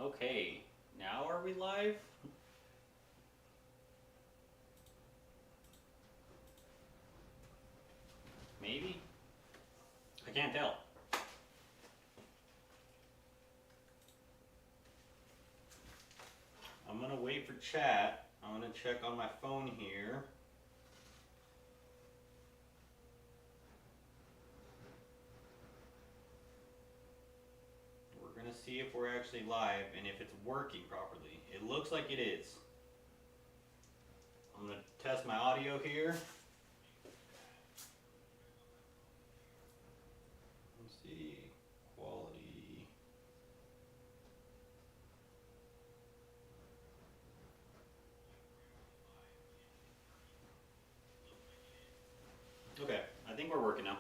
Okay, now are we live? Maybe? I can't tell. I'm gonna wait for chat. I'm gonna check on my phone here. We're gonna see if we're actually live and if it's working properly. It looks like it is. I'm gonna test my audio here. Let's see, quality. Okay, I think we're working now.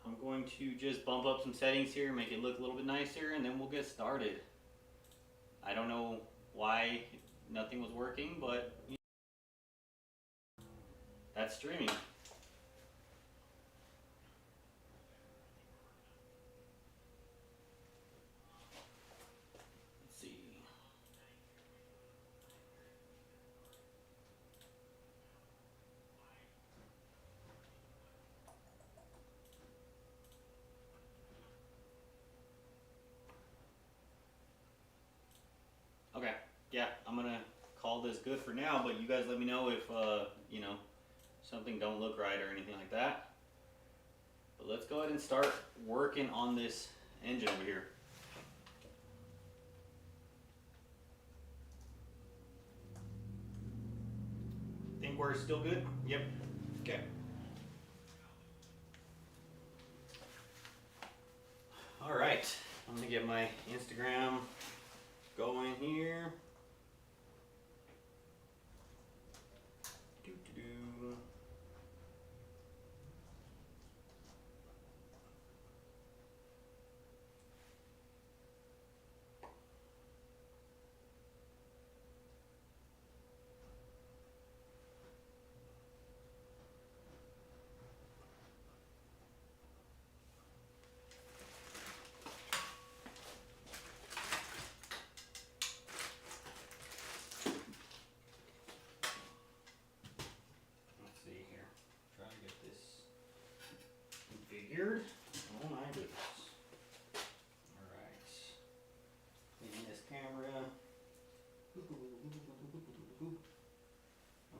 I'm going to just bump up some settings here, make it look a little bit nicer, and then we'll get started. I don't know why nothing was working, but that's streaming. Let's see. Okay, yeah, I'm gonna call this good for now, but you guys let me know if, you know, something don't look right or anything like that. But let's go ahead and start working on this engine over here. Think we're still good? Yep. Okay. All right, I'm gonna get my Instagram going here. Doo-doo-doo. Let's see here. Try to get this configured. Oh my goodness. Alright. Cleaning this camera.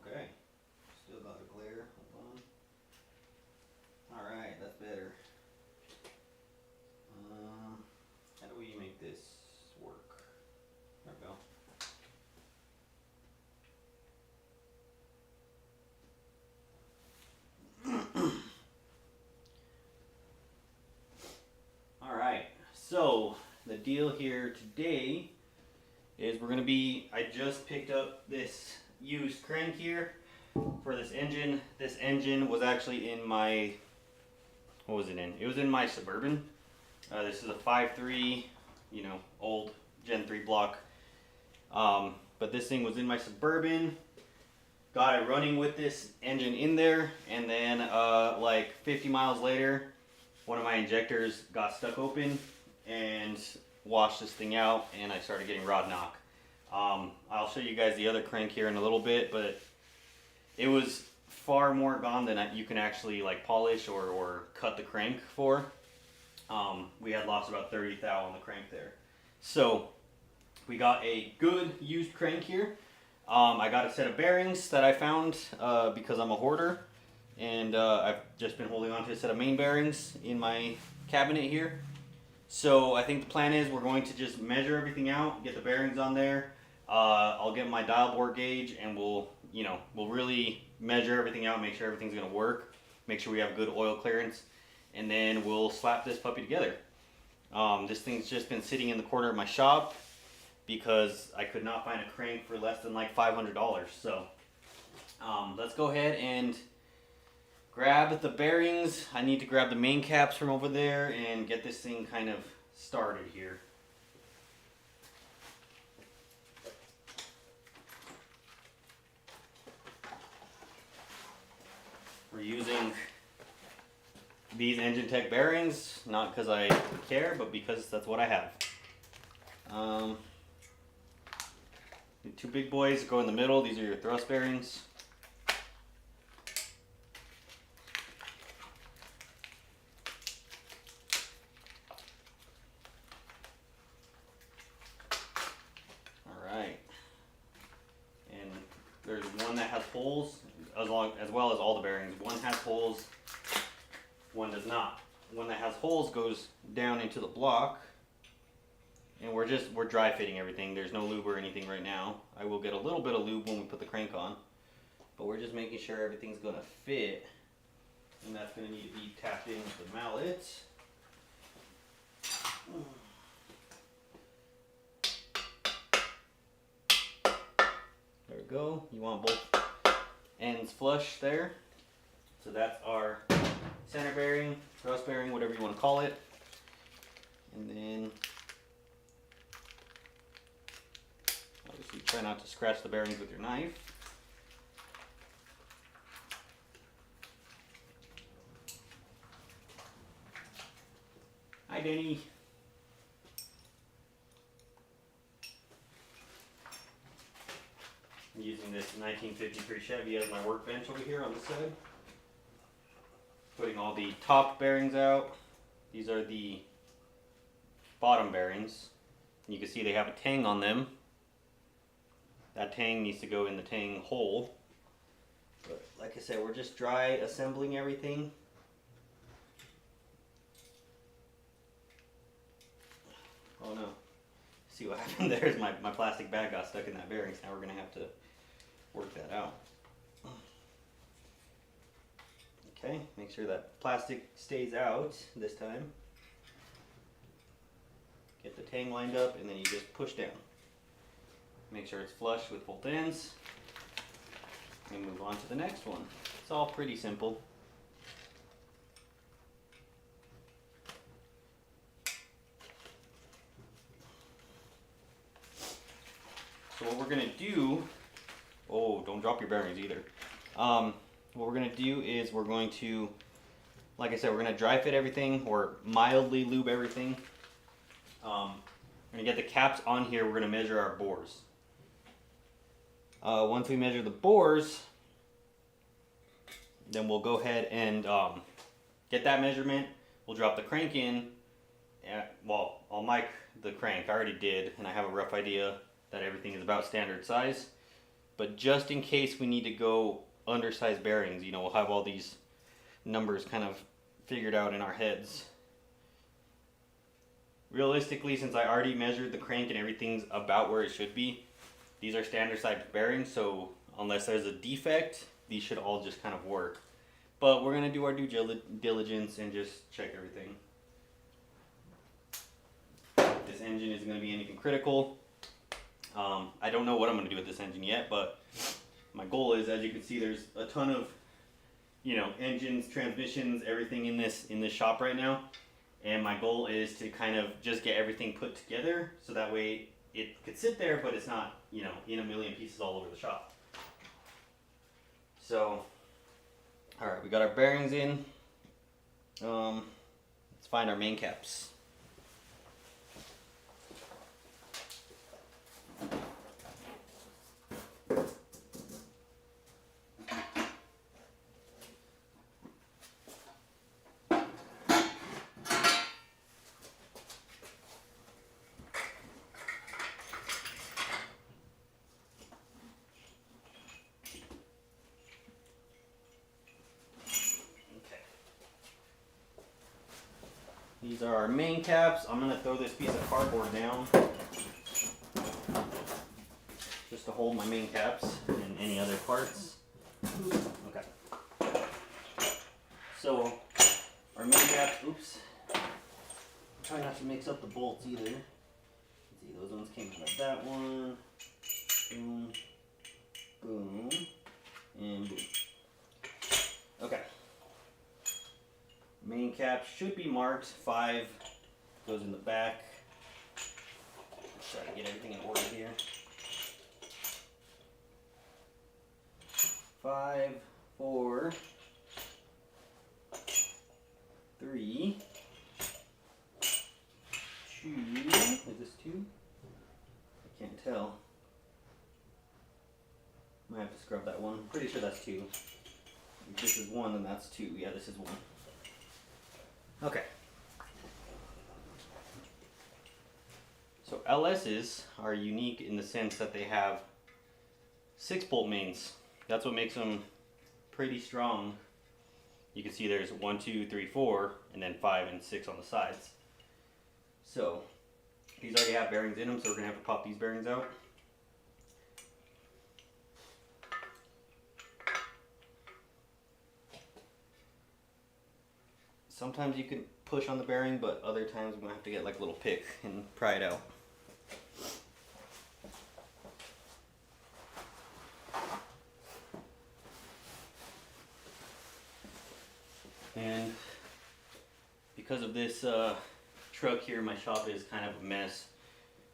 Okay. Still got a glare. Hold on. Alright, that's better. How do we make this work? There we go. Alright, so the deal here today is I just picked up this used crank here for this engine. This engine was actually in my, what was it in? It was in my Suburban. This is a 5.3, you know, old Gen 3 block. But this thing was in my Suburban. Got it running with this engine in there, and then like 50 miles later, one of my injectors got stuck open and washed this thing out, and I started getting rod knock. I'll show you guys the other crank here in a little bit, but it was far more gone than you can actually like polish or cut the crank for. We had lost about 30 thou on the crank there. So we got a good used crank here. I got a set of bearings that I found because I'm a hoarder, and I've just been holding on to a set of main bearings in my cabinet here. So I think the plan is we're going to just measure everything out, get the bearings on there. I'll get my dial bore gauge, and we'll really measure everything out, make sure everything's gonna work, make sure we have good oil clearance, and then we'll slap this puppy together. This thing's just been sitting in the corner of my shop because I could not find a crank for less than like $500. So let's go ahead and grab the bearings. I need to grab the main caps from over there and get this thing kind of started here. We're using these Engine Tech bearings, not because I care, but because that's what I have. The two big boys go in the middle. These are your thrust bearings. Alright. And there's one that has holes, as well as all the bearings. One has holes, one does not. One that has holes goes down into the block. And we're dry fitting everything. There's no lube or anything right now. I will get a little bit of lube when we put the crank on. But we're just making sure everything's going to fit. And that's going to need to be tapped in with the mallet. There we go. You want both ends flush there. So that's our center bearing, thrust bearing, whatever you want to call it. And then obviously try not to scratch the bearings with your knife. Hi, Denny. I'm using this 1953 Chevy as my workbench over here on the side. Putting all the top bearings out. These are the bottom bearings. And you can see they have a tang on them. That tang needs to go in the tang hole. But like I said, we're just dry assembling everything. Oh no. See what happened there is my plastic bag got stuck in that bearing, so now we're going to have to work that out. Okay, make sure that plastic stays out this time. Get the tang lined up and then you just push down. Make sure it's flush with both ends. And move on to the next one. It's all pretty simple. So what we're going to do, oh, don't drop your bearings either. What we're going to do is we're going to, like I said, we're going to dry fit everything or mildly lube everything. We're going to get the caps on here. We're going to measure our bores. Once we measure the bores, then we'll go ahead and get that measurement. We'll drop the crank in. Well, I'll mic the crank. I already did, and I have a rough idea that everything is about standard size. But just in case we need to go undersized bearings, you know, we'll have all these numbers kind of figured out in our heads. Realistically, since I already measured the crank and everything's about where it should be, these are standard size bearings, so unless there's a defect, these should all just kind of work. But we're going to do our due diligence and just check everything. This engine isn't going to be anything critical. I don't know what I'm going to do with this engine yet, but my goal is, as you can see, there's a ton of, you know, engines, transmissions, everything in this shop right now. And my goal is to kind of just get everything put together so that way it could sit there, but it's not, you know, in a million pieces all over the shop. So, all right, we got our bearings in. Let's find our main caps. These are our main caps. I'm going to throw this piece of cardboard down just to hold my main caps and any other parts. Okay. So our main caps, oops. Try not to mix up the bolts either. Let's see, those ones came out of that one. Boom, boom, and boom. Okay. Main cap should be marked. 5 goes in the back. Let's try to get everything in order here. 5, 4, 3, 2, is this 2? I can't tell. Might have to scrub that one. Pretty sure that's 2. If this is 1, then that's 2. Yeah, this is 1. Okay. So LS's are unique in the sense that they have 6-bolt mains. That's what makes them pretty strong. You can see there's 1, 2, 3, 4, and then 5 and 6 on the sides. So these already have bearings in them, so we're gonna have to pop these bearings out. Sometimes you can push on the bearing, but other times we're gonna have to get like a little pick and pry it out. And because of this truck here, my shop is kind of a mess.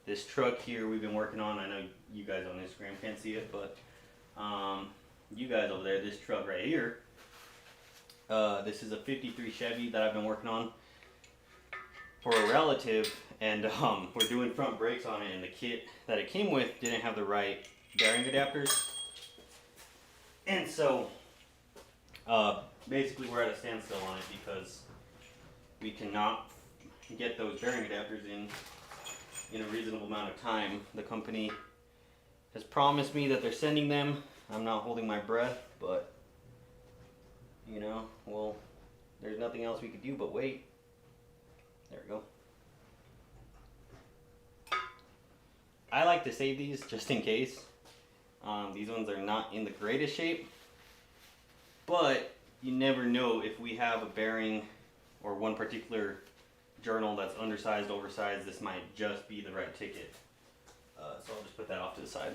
This truck here we've been working on, I know you guys on Instagram can't see it, but you guys over there, this truck right here, this is a 53 Chevy that I've been working on for a relative, and we're doing front brakes on it, and the kit that it came with didn't have the right bearing adapters. And so basically we're at a standstill on it because we cannot get those bearing adapters in a reasonable amount of time. The company has promised me that they're sending them. I'm not holding my breath, but you know, well, there's nothing else we could do but wait. There we go. I like to save these just in case. These ones are not in the greatest shape, but you never know if we have a bearing or one particular journal that's undersized, oversized. This might just be the right ticket. So I'll just put that off to the side.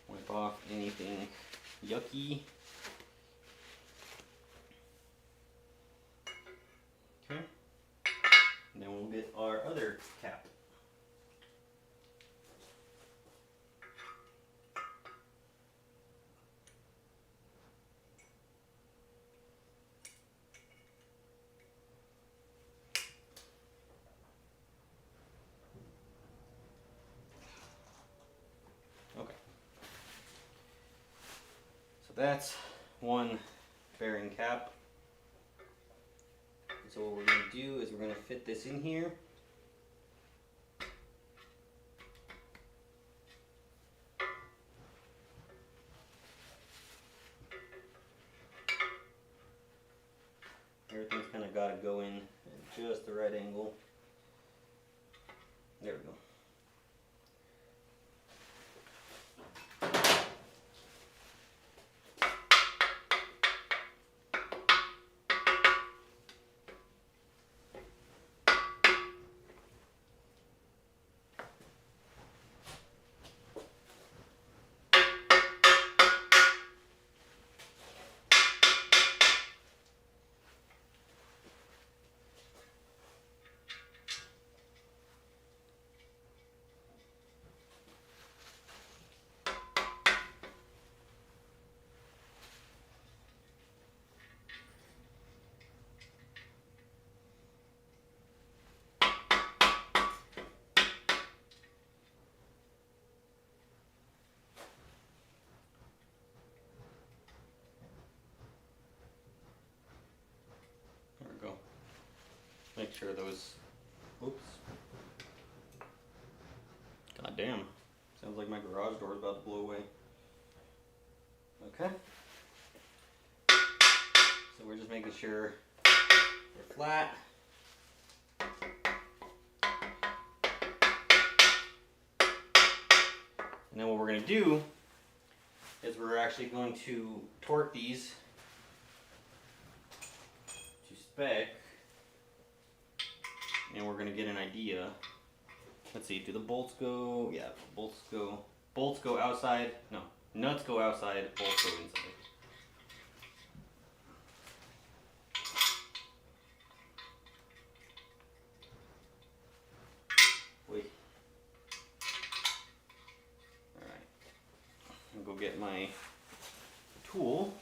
Wipe off anything yucky. Okay. And then we'll get our other cap. Okay. So that's one bearing cap. So what we're going to do is we're going to fit this in here. Everything's kind of got to go in at just the right angle. There we go. Make sure those, oops, god damn, sounds like my garage door is about to blow away. Okay, so we're just making sure they're flat. And then what we're going to do is we're actually going to torque these to spec. And we're gonna get an idea. Let's see, do the bolts go? Yeah, bolts go outside. No, nuts go outside, bolts go inside. Wait. Alright. I'll go get my tool.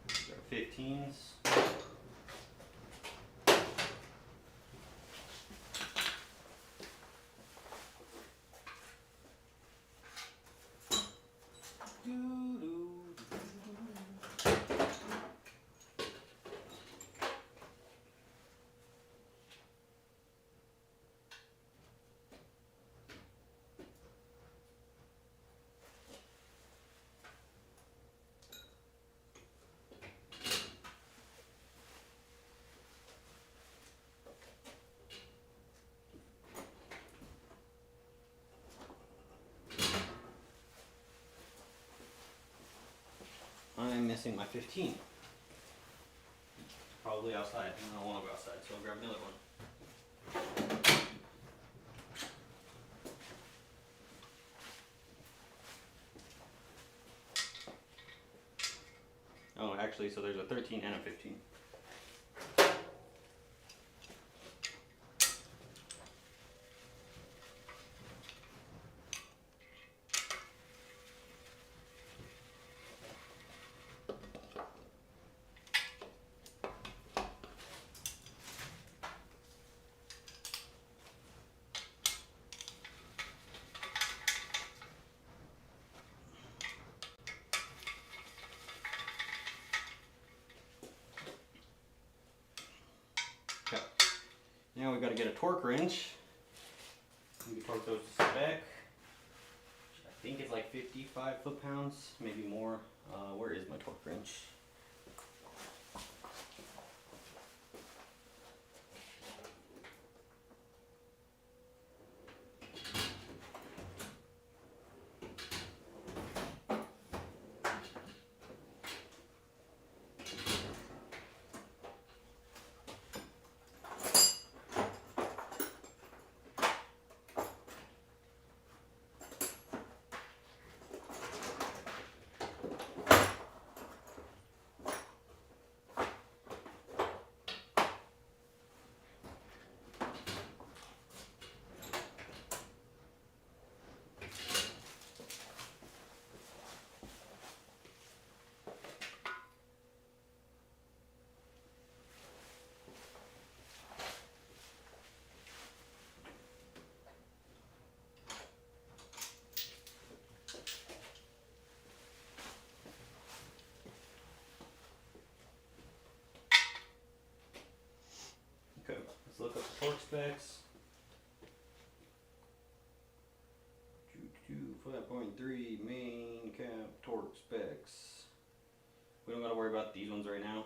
These are 15s. I'm missing my 15. Probably outside. I don't want to go outside, so I'll grab another one. Oh, actually, so there's a 13 and a 15. Okay. Now we've got to get a torque wrench. We can torque those to spec. I think it's like 55 foot-pounds, maybe more. Where is my torque wrench? Okay, let's look up the torque specs. 5.3 main cap torque specs. We don't got to worry about these ones right now.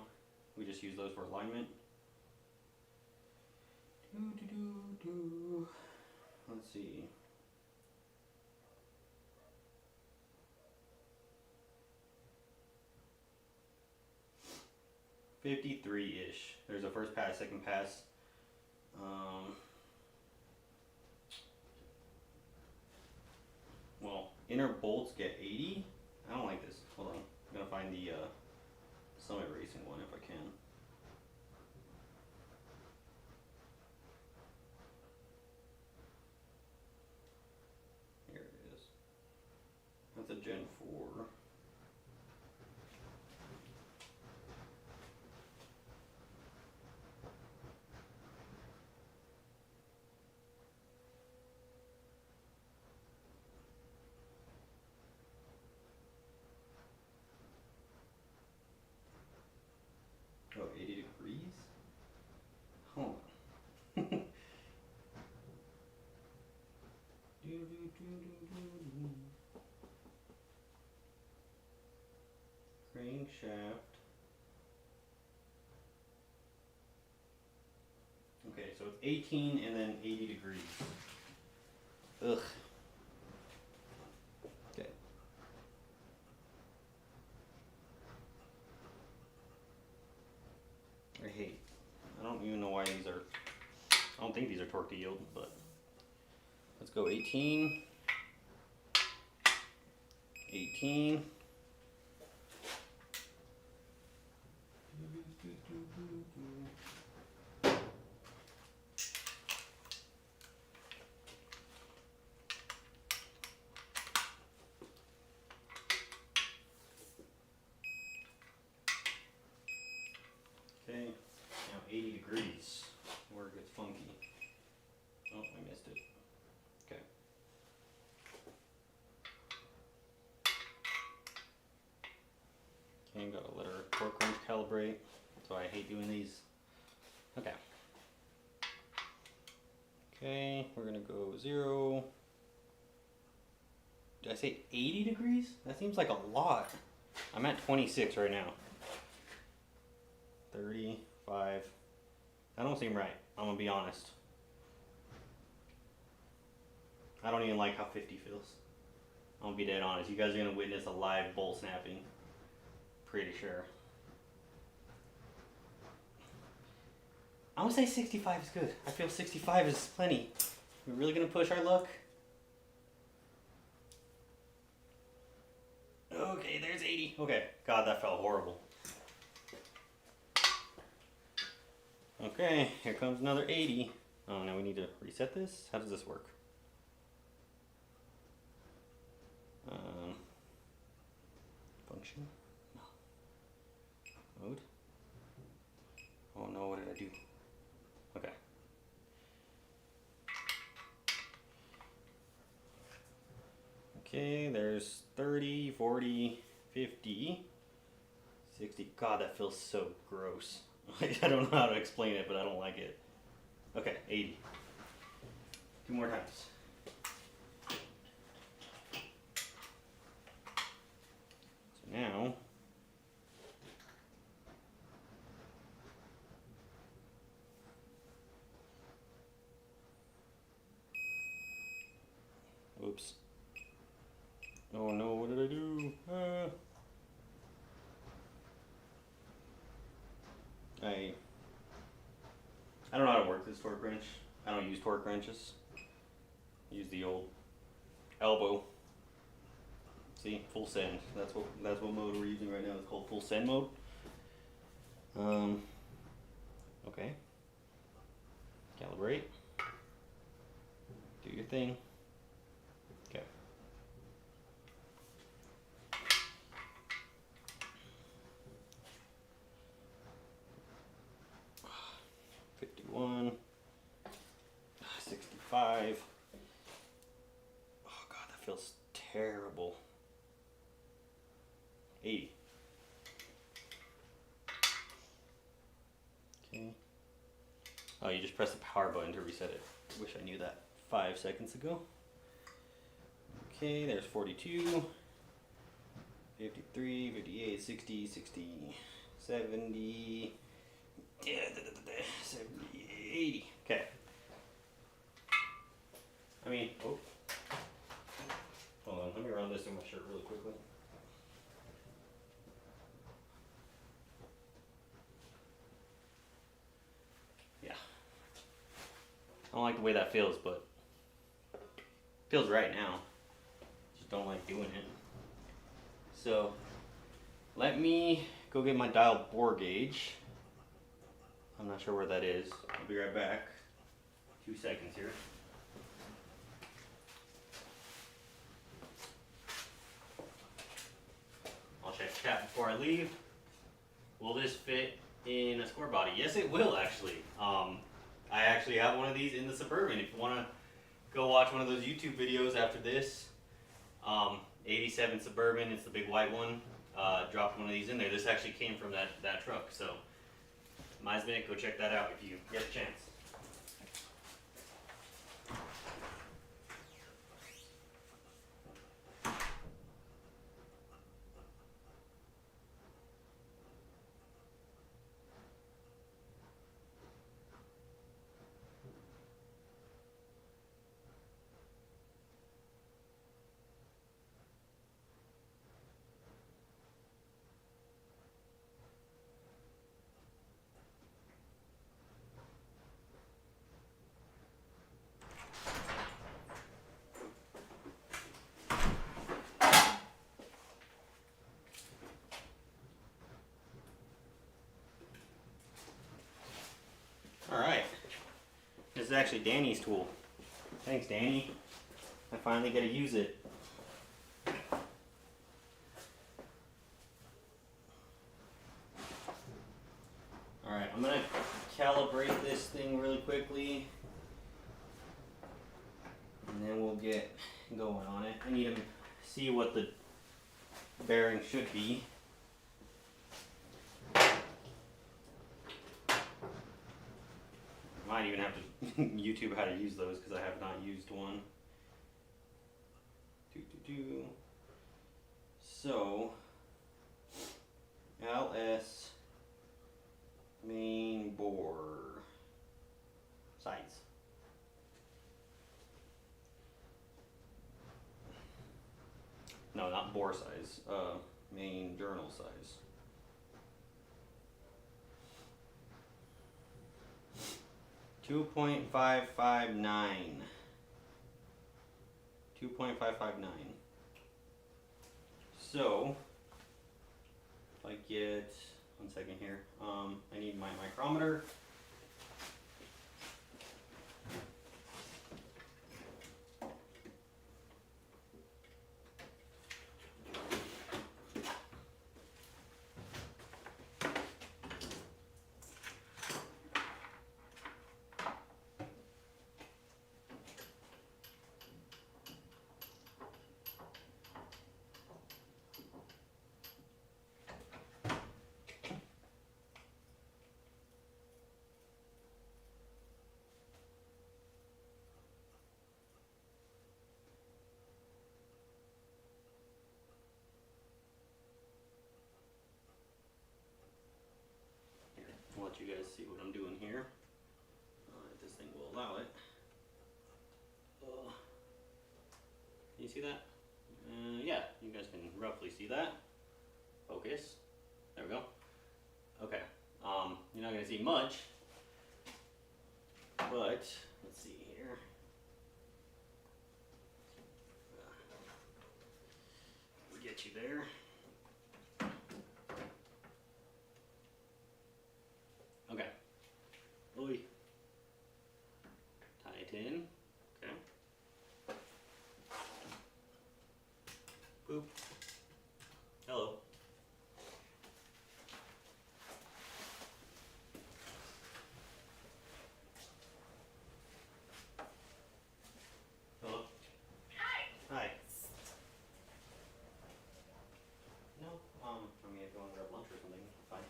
We just use those for alignment. Let's see. $53-ish. There's a first pass, second pass. Well, inner bolts get 80. I don't like this. Hold on. I'm gonna find the Summit Racing one if I can. Here it is. That's a Gen 4. Oh, 80 degrees? Hold on. Crankshaft. Okay, so it's 18 and then 80 degrees. Ugh. I don't think these are torque to yield, but let's go 18. 18. Okay, now 80 degrees, where it gets funky. Oh, I missed it. Okay. Okay, gotta let our torque wrench calibrate. That's why I hate doing these. Okay. Okay, we're gonna go 0. Did I say 80 degrees? That seems like a lot. I'm at 26 right now. 35. That don't seem right. I'm gonna be honest. I don't even like how 50 feels. I'm gonna be dead honest. You guys are gonna witness a live bolt snapping. Pretty sure. I'm gonna say 65 is good. I feel 65 is plenty. We're really gonna push our luck? Okay, there's 80. Okay, God, that felt horrible. Okay, here comes another 80. Oh, now we need to reset this? How does this work? Function? No. Mode? Oh no, what did I do? Okay. Okay, there's 30, 40, 50, 60. God, that feels so gross. I don't know how to explain it, but I don't like it. Okay, 80. 2 more times. So now, oops. Oh no, what did I do? I don't know how to work this torque wrench. I don't use torque wrenches. I use the old elbow. See, full send. That's what mode we're using right now. It's called full send mode. Okay. Calibrate. Do your thing. Okay. $51. 65. Oh God, that feels terrible. 80. Okay. Oh, you just press the power button to reset it. Wish I knew that 5 seconds ago. Okay, there's 42, 53, 58, 60, 60, 70, yeah, 70, 80. Okay. I mean, oh. Hold on, let me run this in my shirt really quickly. Yeah. I don't like the way that feels, but it feels right now. Just don't like doing it. So, let me go get my dial bore gauge. I'm not sure where that is. I'll be right back. 2 seconds here. I'll check the cap before I leave. Will this fit in a score body? Yes, it will actually. I actually have one of these in the Suburban. If you want to go watch one of those YouTube videos after this, 87 Suburban, it's the big white one. Dropped one of these in there. This actually came from that truck. So, Go check that out if you get a chance. This is actually Danny's tool. Thanks, Danny. I finally get to use it. Alright, I'm gonna calibrate this thing really quickly. And then we'll get going on it. I need to see what the bearing should be. Might even have to YouTube how to use those because I have not used one. So, LS main bore size. No, not bore size. Main journal size. .559. 2.559. So, if I get, 1 second here, I need my micrometer. I'll let you guys see what I'm doing here. If this thing will allow it. Can you see that? Yeah, you guys can roughly see that. Focus. There we go. Okay. You're not going to see much, but let's see here. We'll get you there. Okay. Oi. Tie it in. Okay. Boop. Hello. Hello. Hi. Hi. No. I mean, if you want to grab lunch or something, fine.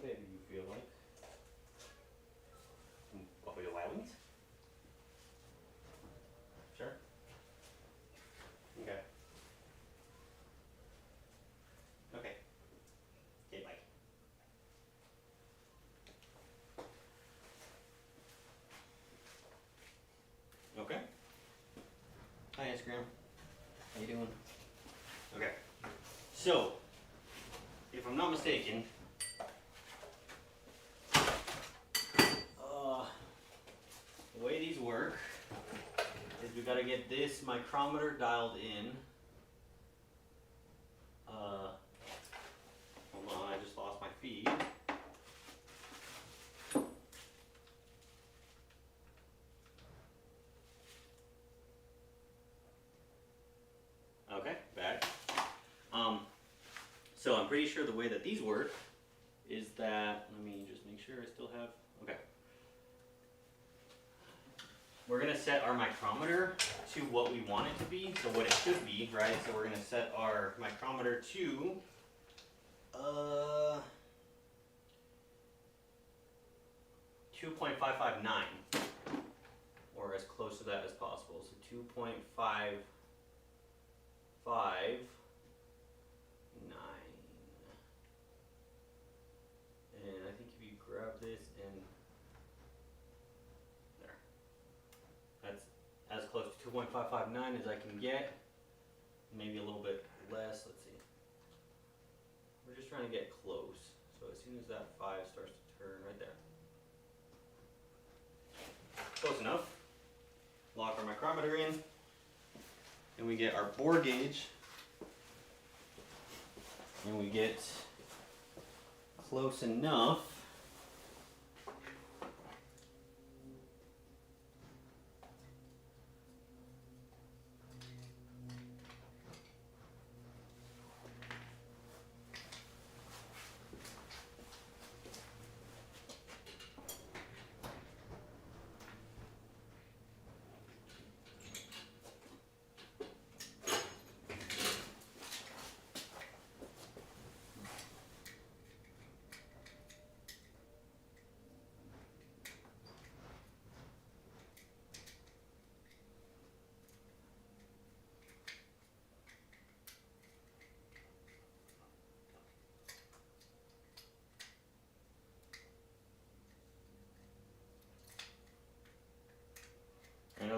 Whatever you feel like. Buffalo Wild Wings? Sure. Okay. Okay. Okay, bye. Okay. Hi, Instagram. How you doing? Okay. So, if I'm not mistaken, the way these work is we got to get this micrometer dialed in. Hold on, I just lost my feed. Okay, back. So I'm pretty sure the way that these work is that, let me just make sure I still have, okay. We're gonna set our micrometer to what we want it to be, so what it should be, right? So we're gonna set our micrometer to, 2.559, or as close to that as possible. So 2.559. And I think if you grab this and there, that's as close to 2.559 as I can get. Maybe a little bit less. Let's see. We're just trying to get close. So as soon as that 5 starts to turn, right there. Close enough. Lock our micrometer in. And we get our bore gauge. And we get close enough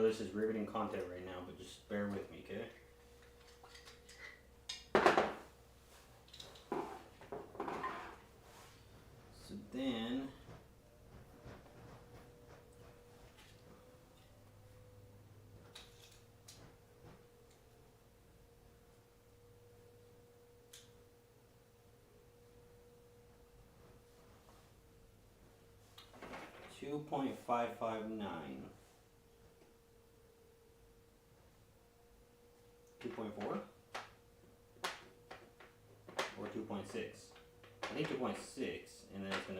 this is riveting content right now, but just bear with me, okay? So then, 2.559. 2.4 or 2.6? I think 2.6, and then it's gonna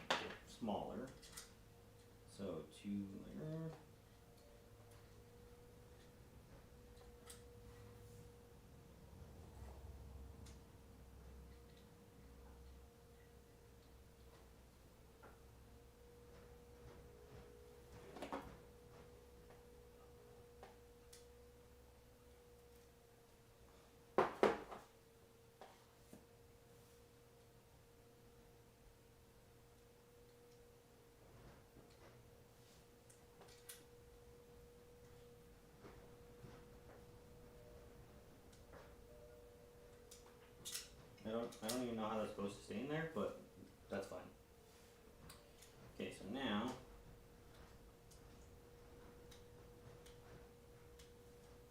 get smaller. So 2. I don't even know how that's supposed to stay in there, but that's fine. Okay, so now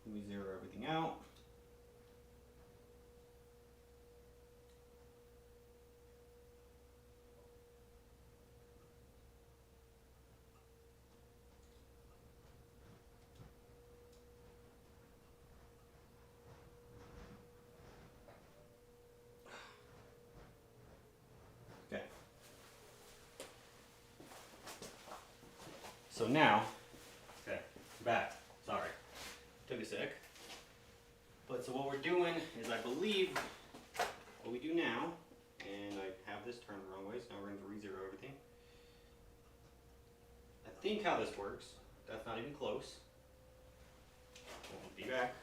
we zero everything out. Okay. So now, okay, back. Sorry, took a sec. But so what we're doing is, I believe, what we do now, and I have this turned the wrong way, so now we're going to re-zero everything. I think how this works, that's not even close. We'll be back.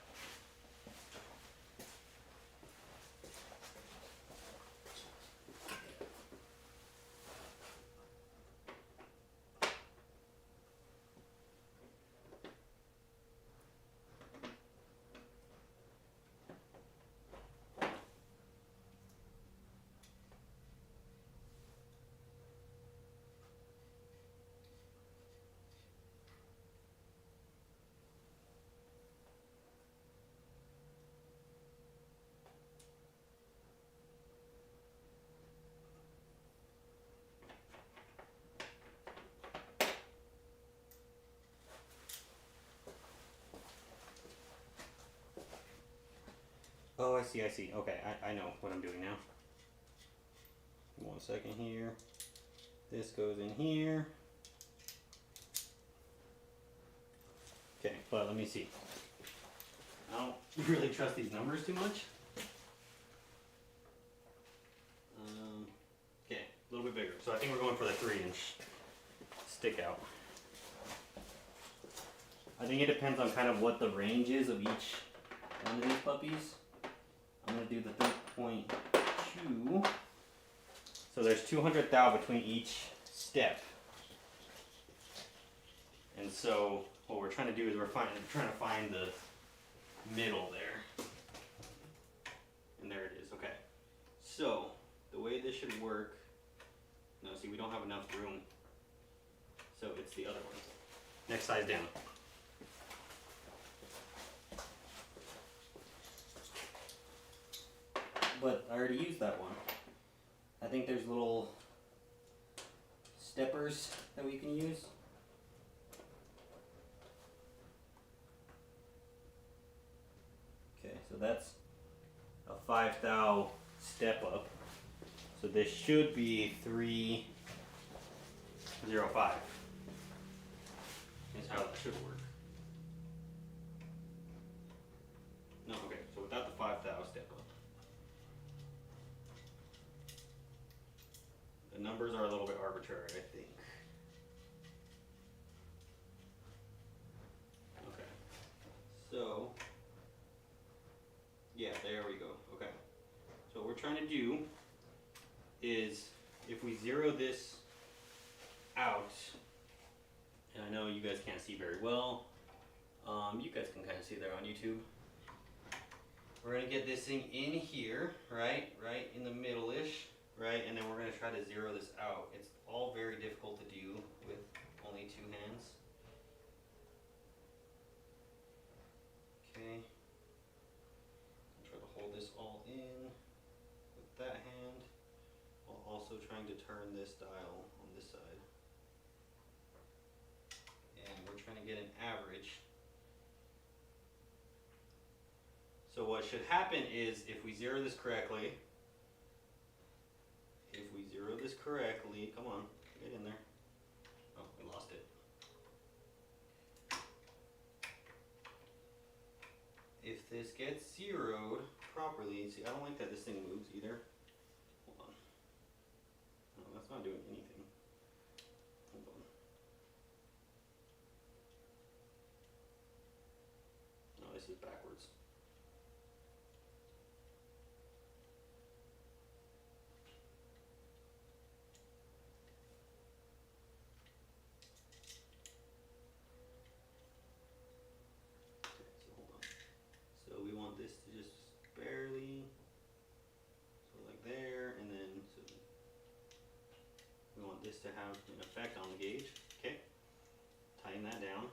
Oh, I see. Okay, I know what I'm doing now. 1 second here. This goes in here. Okay, but let me see. I don't really trust these numbers too much. Okay, a little bit bigger. So I think we're going for the 3-inch stick out. I think it depends on kind of what the range is of each one of these puppies. I'm going to do the 3.2. So there's 200 thou between each step. And so what we're trying to do is we're trying to find the middle there. And there it is. Okay. So the way this should work, no, see, we don't have enough room. So it's the other one. Next size down. But I already used that one. I think there's little steppers that we can use. Okay, so that's a 5 thou step up. So this should be 305. Is how that should work. No, okay, so without the 5 thou step up. The numbers are a little bit arbitrary, I think. Okay. So, yeah, there we go. Okay. So what we're trying to do is, if we zero this out, and I know you guys can't see very well, You guys can kind of see there on YouTube. We're gonna get this thing in here, right in the middle-ish, right, and then we're gonna try to zero this out. It's all very difficult to do with only two hands. Okay. Try to hold this all in with that hand, while also trying to turn this dial on this side. And we're trying to get an average. So what should happen is, if we zero this correctly, come on, get in there. Oh, we lost it. If this gets zeroed properly, see, I don't like that this thing moves either. Hold on. No, that's not doing anything. Hold on. No, this is backwards. This to just barely, so like there, and then so we want this to have an effect on the gauge. Okay, tighten that down.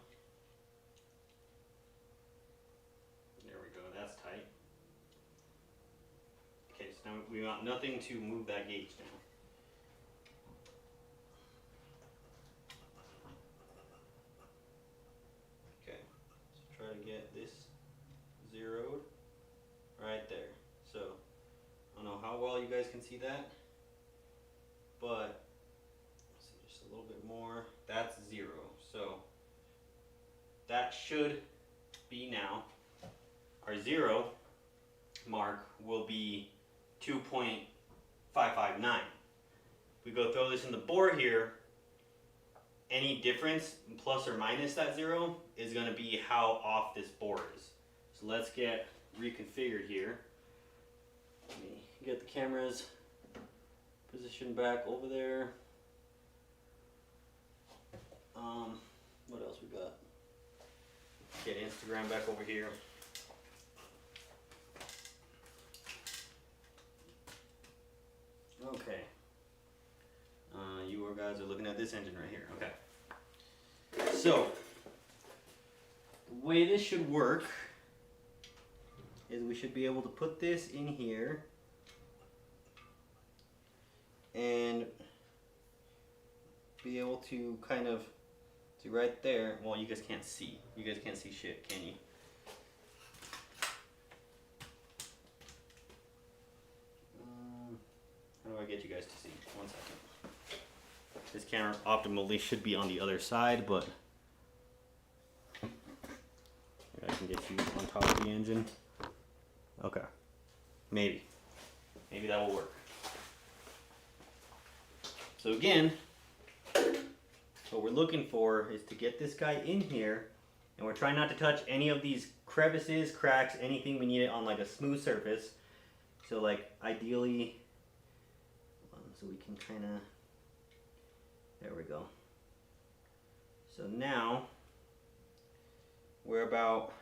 There we go, that's tight. Okay, so now we want nothing to move that gauge down. Okay, so try to get this zeroed right there. So I don't know how well you guys can see that, but let's see, just a little bit more. That's 0. So that should be now our 0 mark will be 2.559. We go throw this in the bore here. Any difference, plus or minus that 0, is going to be how off this bore is. So let's get reconfigured here. Let me get the cameras positioned back over there. What else we got? Get Instagram back over here. Okay. You guys are looking at this engine right here. Okay. So the way this should work is we should be able to put this in here and be able to kind of see right there. Well, you guys can't see. You guys can't see shit, can you? How do I get you guys to see? 1 second. This camera optimally should be on the other side, but I can get you on top of the engine. Okay, maybe that will work. So again, what we're looking for is to get this guy in here, and we're trying not to touch any of these crevices, cracks, anything. We need it on like a smooth surface. So like ideally, so we can kind of, there we go. So now we're about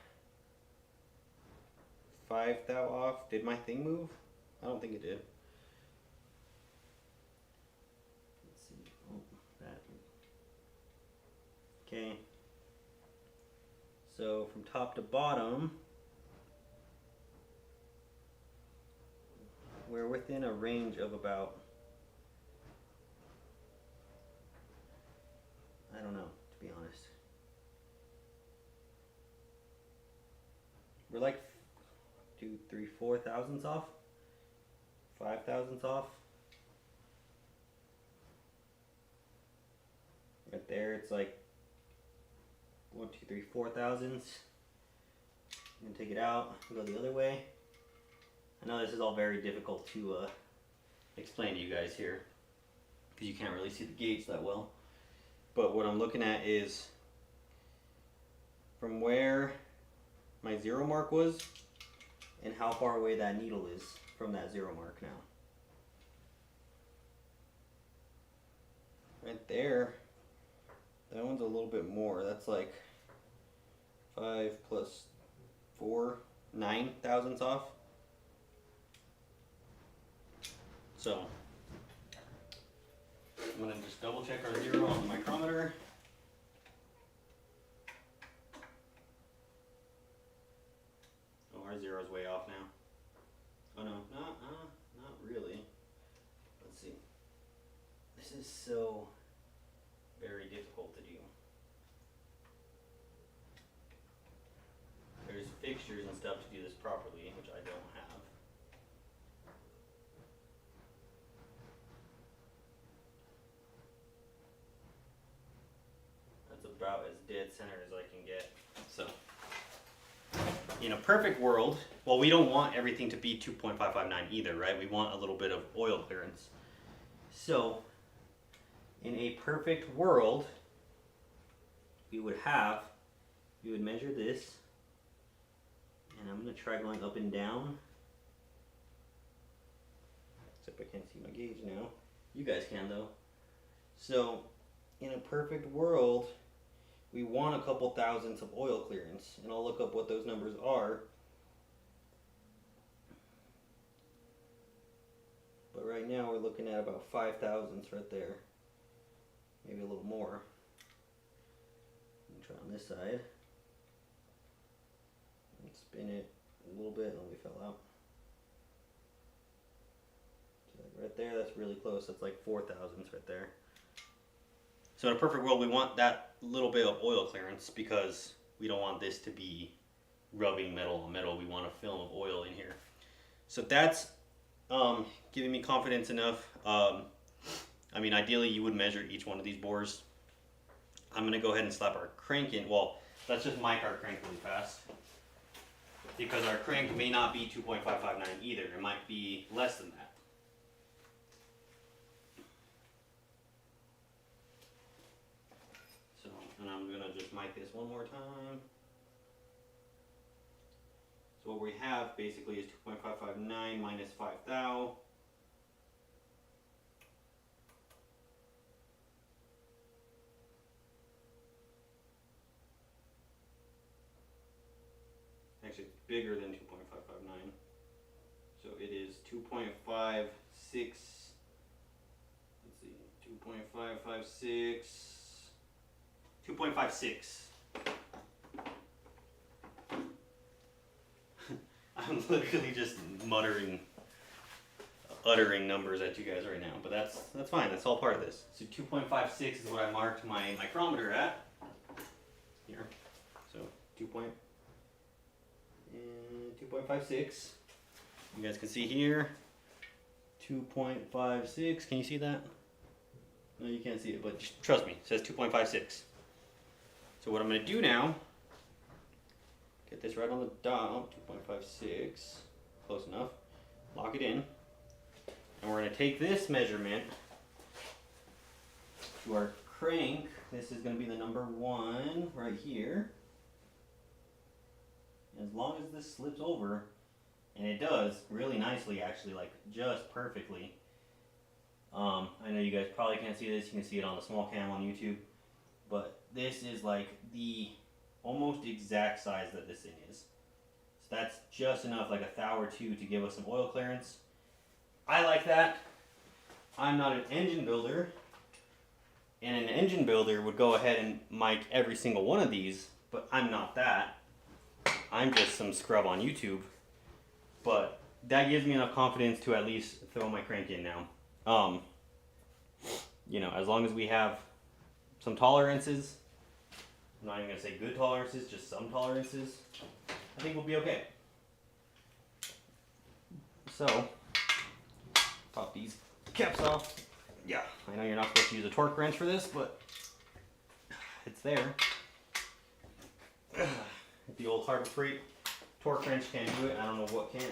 5 thou off. Did my thing move? I don't think it did. Let's see. Oh, that. Okay. So from top to bottom, we're within a range of about, I don't know, to be honest. We're like 2, 3, 4 thousandths off, 5 thousandths off. Right there, it's like 1, 2, 3, 4 thousandths. I'm gonna take it out and go the other way. I know this is all very difficult to explain to you guys here because you can't really see the gauge that well. But what I'm looking at is from where my 0 mark was and how far away that needle is from that 0 mark now. Right there, that one's a little bit more. That's like, if 5 plus 4, 9 thousandths off. So I'm going to just double check our zero on the micrometer. Oh, our zero's way off now. Oh no, not really. Let's see. This is so very difficult to do. There's fixtures and stuff to do this properly, which I don't have. That's about as dead center as I can get. So, in a perfect world, well, we don't want everything to be 2.559 either, right? We want a little bit of oil clearance. So, in a perfect world, we would measure this, and I'm going to try going up and down. Except I can't see my gauge now. You guys can though. So, in a perfect world, we want a couple thousandths of oil clearance, and I'll look up what those numbers are. But right now we're looking at about 5 thousandths right there. Maybe a little more. Let me try on this side. And spin it a little bit, and we fell out. So right there, that's really close. That's like 4 thousandths right there. So in a perfect world, we want that little bit of oil clearance because we don't want this to be rubbing metal on metal. We want a film of oil in here. So that's giving me confidence enough. I mean, ideally you would measure each one of these bores. I'm going to go ahead and slap our crank in. Well, let's just mic our crank really fast, because our crank may not be 2.559 either. It might be less than that. So, and I'm going to just mic this one more time. So what we have basically is 2.559 minus 5 thou. Actually, it's bigger than 2.559. So it is 2.56. Let's see, 2.556. 2.56. I'm literally just uttering numbers at you guys right now, but that's fine. That's all part of this. So 2.56 is what I marked my micrometer at here. So 2.56. You guys can see here. 2.56. Can you see that? No, you can't see it, but trust me, it says 2.56. So what I'm going to do now, get this right on the dot, 2.56, close enough, lock it in, and we're going to take this measurement to our crank. This is going to be the number 1 right here. As long as this slips over, and it does really nicely actually, like just perfectly. I know you guys probably can't see this, you can see it on the small cam on YouTube, but this is like the almost exact size that this thing is. So that's just enough, like a thou or two, to give us some oil clearance. I like that. I'm not an engine builder, and an engine builder would go ahead and mic every single one of these, but I'm not that. I'm just some scrub on YouTube, but that gives me enough confidence to at least throw my crank in now. You know, as long as we have some tolerances, I'm not even going to say good tolerances, just some tolerances, I think we'll be okay. So, pop these caps off. Yeah, I know you're not supposed to use a torque wrench for this, but it's there. If the old Harbor Freight torque wrench can't do it, I don't know what can.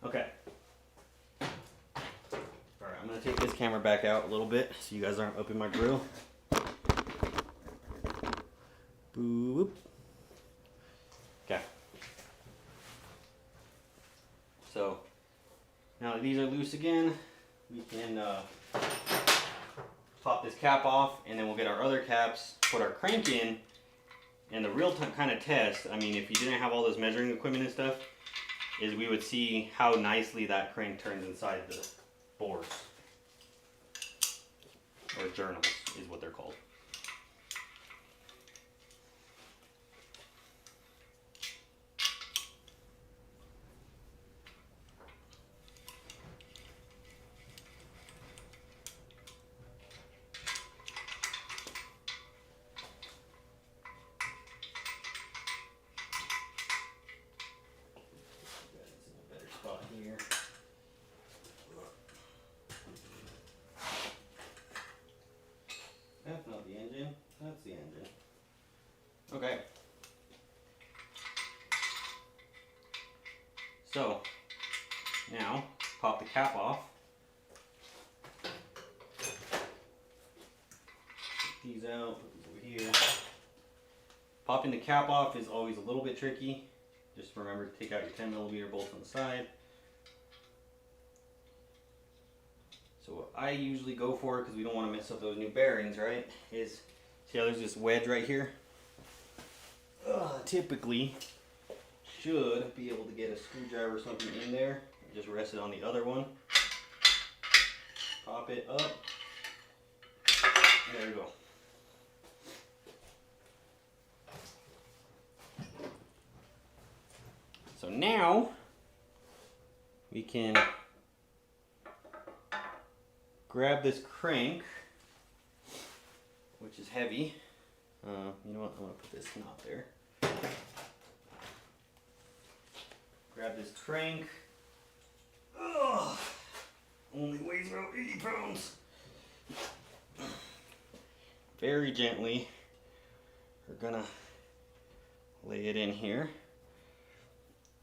Okay. Alright, I'm going to take this camera back out a little bit so you guys aren't up in my grill. Boop. Okay. these are loose again, we can pop this cap off, and then we'll get our other caps, put our crank in, and the real time kind of test, I mean, if you didn't have all this measuring equipment and stuff, is we would see how nicely that crank turns inside the bores, or journals is what they're called. Here. That's not the engine, that's the engine. Okay. So, now, pop the cap off. Take these out, put these over here. Popping the cap off is always a little bit tricky. Just remember to take out your 10mm bolts on the side. So what I usually go for, because we don't want to mess up those new bearings, right, is, see how there's this wedge right here? Typically, should be able to get a screwdriver or something in there. Just rest it on the other one. Pop it up. There we go. So now, we can grab this crank, which is heavy. You know what, I'm going to put this knot there. Grab this crank. Ugh, only weighs about 80 pounds. Very gently, we're going to lay it in here.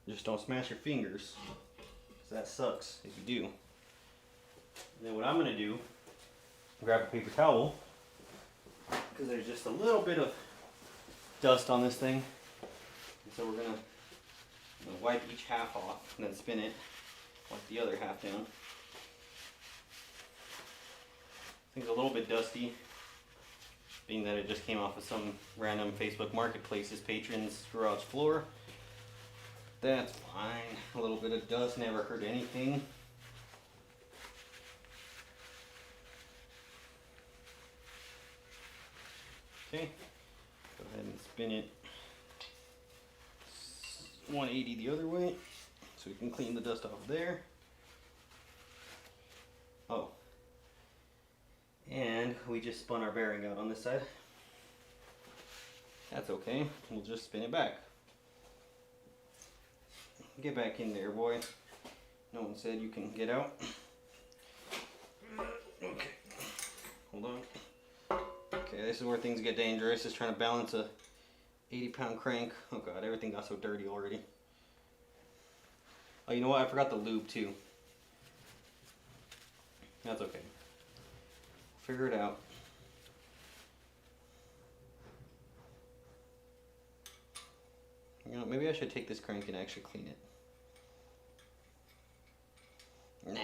Just don't smash your fingers, because that sucks if you do. And then what I'm going to do, grab a paper towel, because there's just a little bit of dust on this thing. And so we're going to wipe each half off and then spin it, wipe the other half down. This thing's a little bit dusty, being that it just came off of some random Facebook Marketplace's patron's garage floor. That's fine. A little bit of dust never hurt anything. Okay, go ahead and spin it 180 the other way so we can clean the dust off there. Oh, and we just spun our bearing out on this side. That's okay, we'll just spin it back. Get back in there, boy. No one said you can get out. Okay, hold on. Okay, this is where things get dangerous. Just trying to balance a 80-pound crank. Oh god, everything got so dirty already. Oh, you know what? I forgot the lube too. That's okay. Figure it out. You know, maybe I should take this crank and actually clean it. Nah.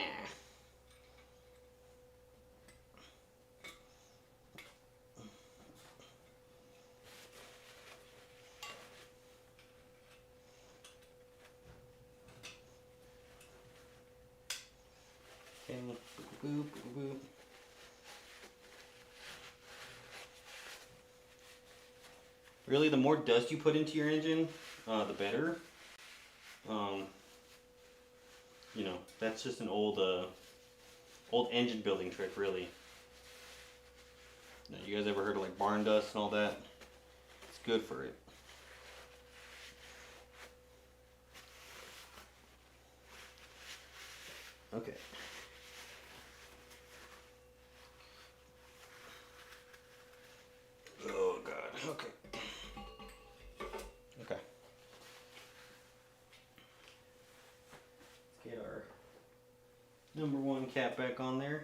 Okay, boop, boop, boop. Really, the more dust you put into your engine, the better. You know, that's just an old engine building trick, really. You guys ever heard of like barn dust and all that? It's good for it. Okay. Oh god, okay. Okay. Let's get our number one cap back on there.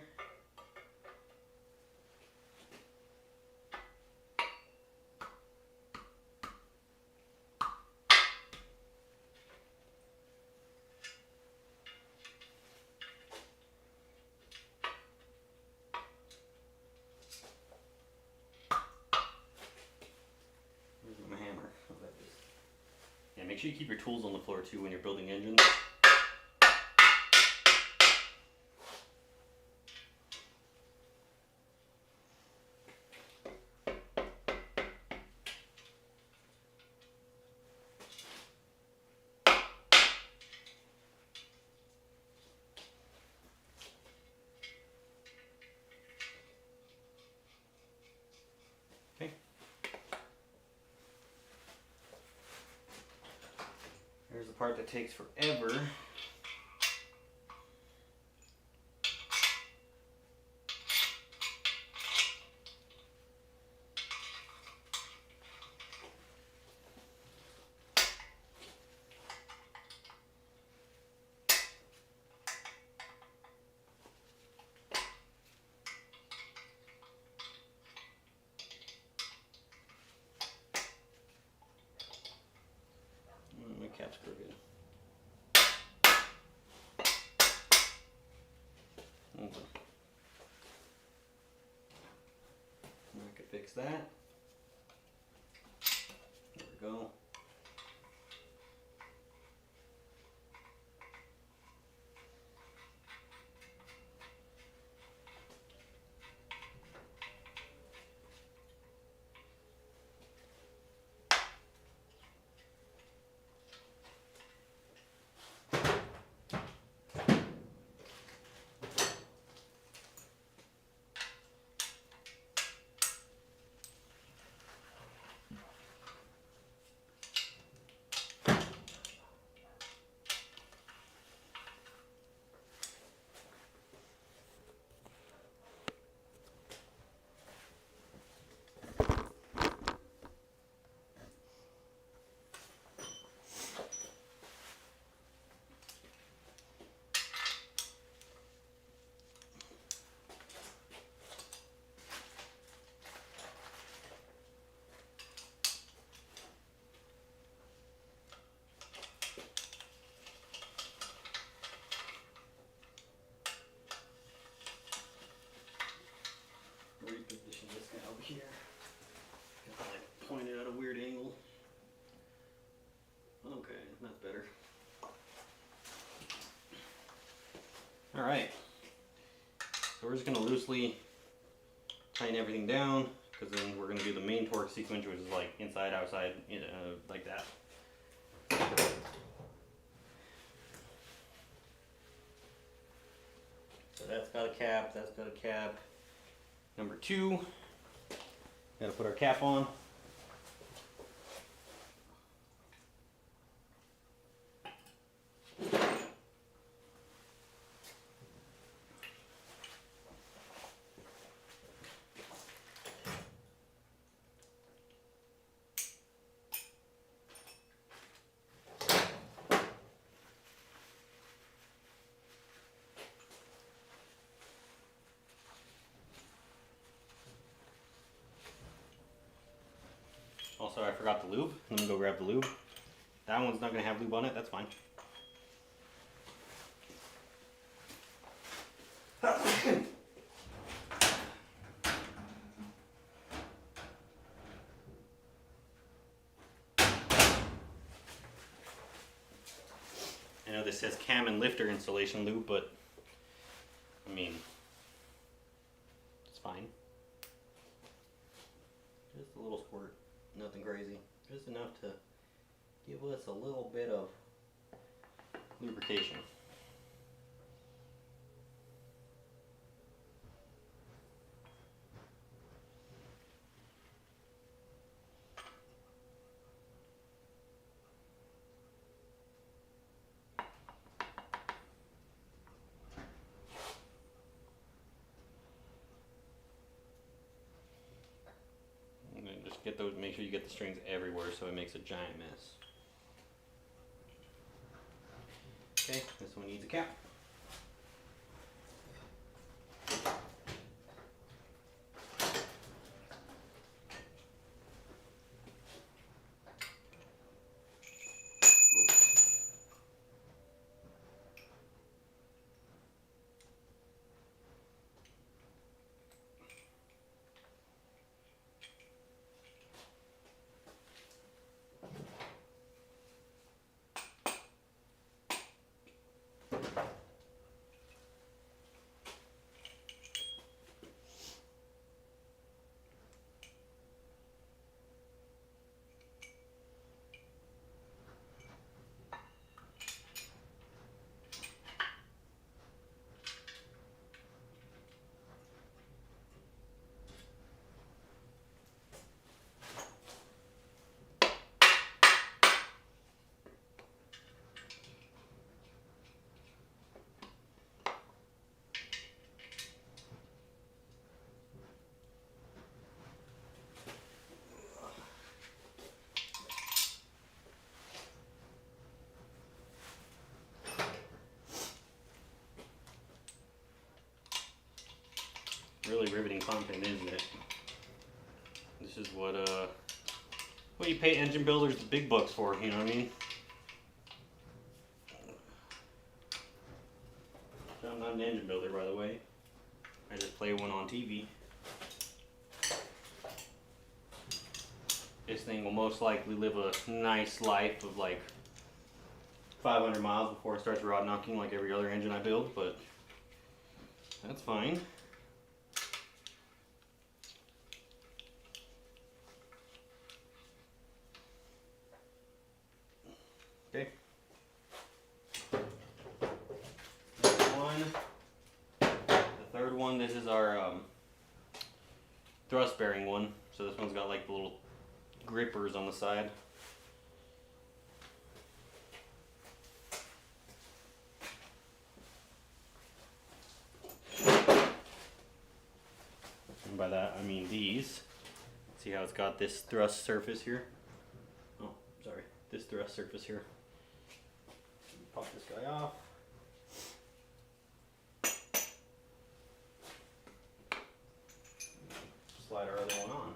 Make sure you keep your tools on the floor too when you're building engines. Okay. Here's the part that takes forever. My cap's crooked. Okay. I could fix that. There we go. Reposition this guy over here. Got like pointed at a weird angle. Okay, that's better. Alright. So we're just going to loosely tighten everything down, because then we're going to do the main torque sequence, which is like inside, outside, like that. So that's got a cap, that's got a cap. Number 2, gotta put our cap on. Also, I forgot the lube. Let me go grab the lube. That one's not going to have lube on it. That's fine. I know this says cam and lifter installation lube, but I mean, it's fine. Just a little squirt. Nothing crazy. Just enough to give us a little bit of lubrication. Get those, make sure you get the strings everywhere so it makes a giant mess. Okay, this one needs a cap. riveting content, isn't it? This is what you pay engine builders the big bucks for, you know what I mean? I'm not an engine builder, by the way. I just play one on TV. This thing will most likely live a nice life of like 500 miles before it starts rod knocking like every other engine I build, but that's fine. Okay. The third one, this is our thrust bearing one. So this one's got like the little grippers on the side. And by that I mean these. See how it's got this thrust surface here? Oh, sorry, this thrust surface here. Pop this guy off. Slide our other one on.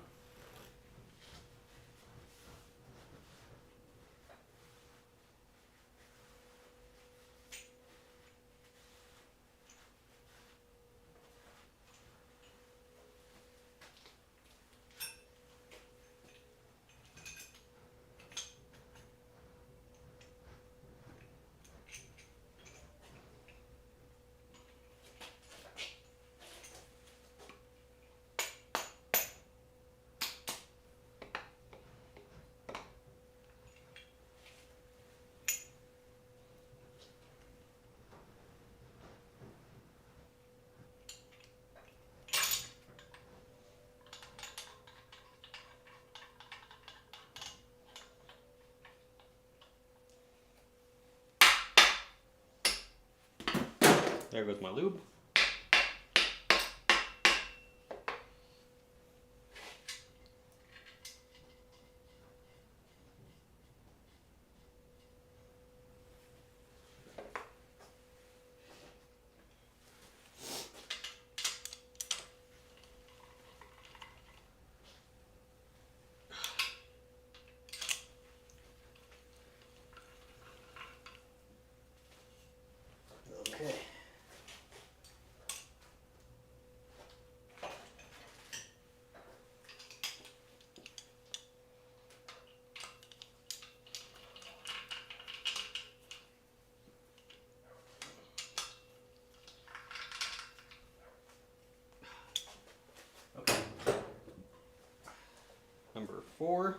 There goes my lube. Okay. Number 4.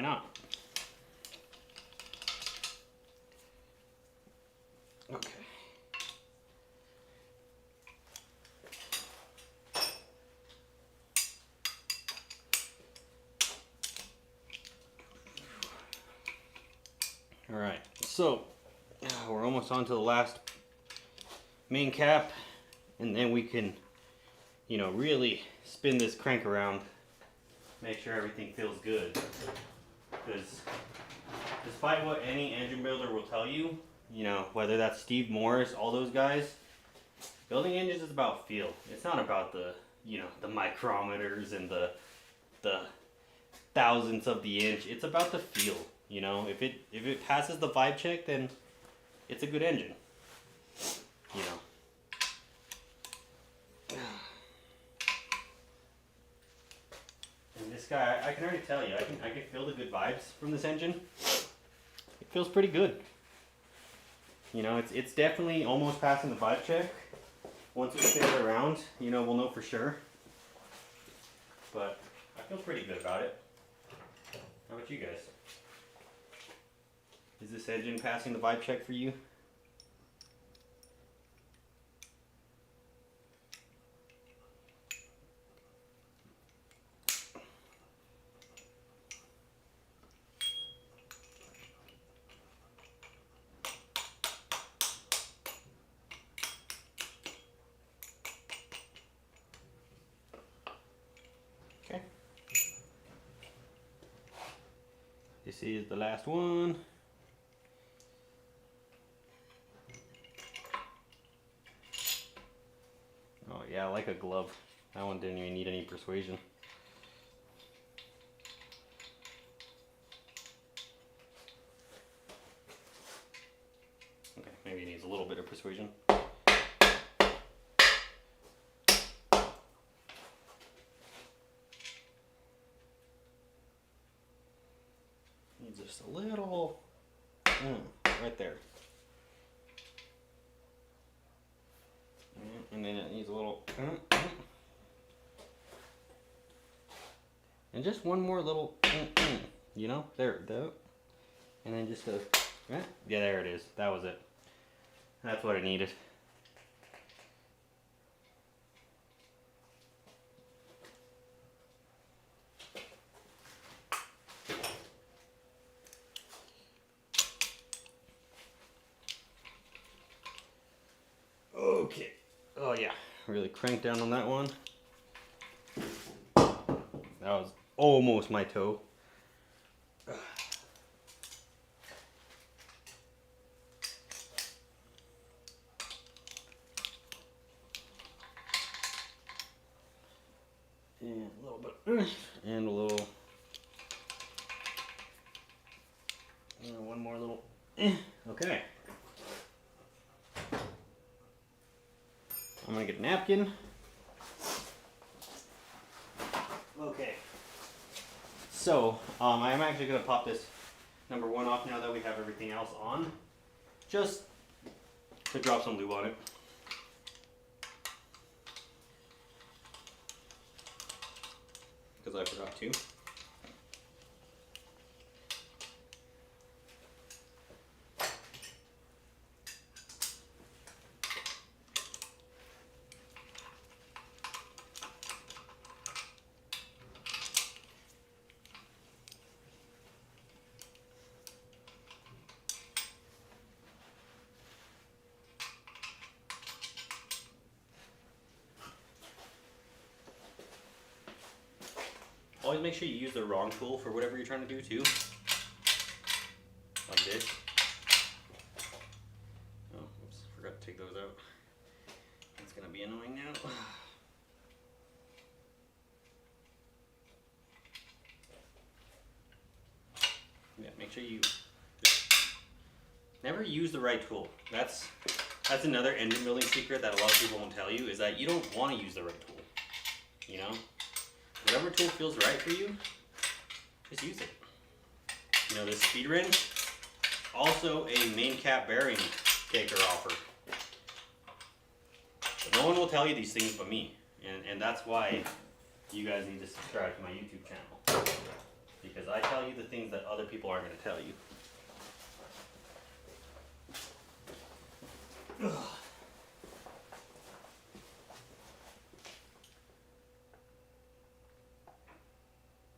why not? Okay. All right, so we're almost on to the last main cap, and then we can, you know, really spin this crank around, make sure everything feels good. Because despite what any engine builder will tell you, you know, whether that's Steve Morris, all those guys, building engines is about feel. It's not about the, you know, the micrometers and the thousandths of the inch. It's about the feel. You know, if it passes the vibe check, then it's a good engine. You know. And this guy, I can already tell you, I can feel the good vibes from this engine. It feels pretty good. You know, it's definitely almost passing the vibe check. Once we spin it around, you know, we'll know for sure. But I feel pretty good about it. How about you guys? Is this engine passing the vibe check for you? Okay. This is the last one. Oh yeah, like a glove. That one didn't even need any persuasion. Okay, maybe it needs a little bit of persuasion. Needs just a little, right there. And then it needs a little, and just one more little, you know, there, and then just a, yeah, there it is. That was it. That's what it needed. Okay. Oh yeah, really cranked down on that one. That was almost my toe. And a little bit, and a little, one more little, okay. I'm gonna get a napkin. Okay. So, I am actually gonna pop this number one off now that we have everything else on. Just to drop some lube on it. Because I forgot to. Always make sure you use the wrong tool for whatever you're trying to do too. Like this. Oh, oops, forgot to take those out. It's gonna be annoying now. Yeah, make sure you never use the right tool. That's another engine building secret that a lot of people won't tell you, is that you don't want to use the right tool. You know? Whatever tool feels right for you, just use it. You know, this speed wrench, also a main cap bearing taker offer. But no one will tell you these things but me. And that's why you guys need to subscribe to my YouTube channel. because I tell you the things that other people aren't going to tell you. Ugh.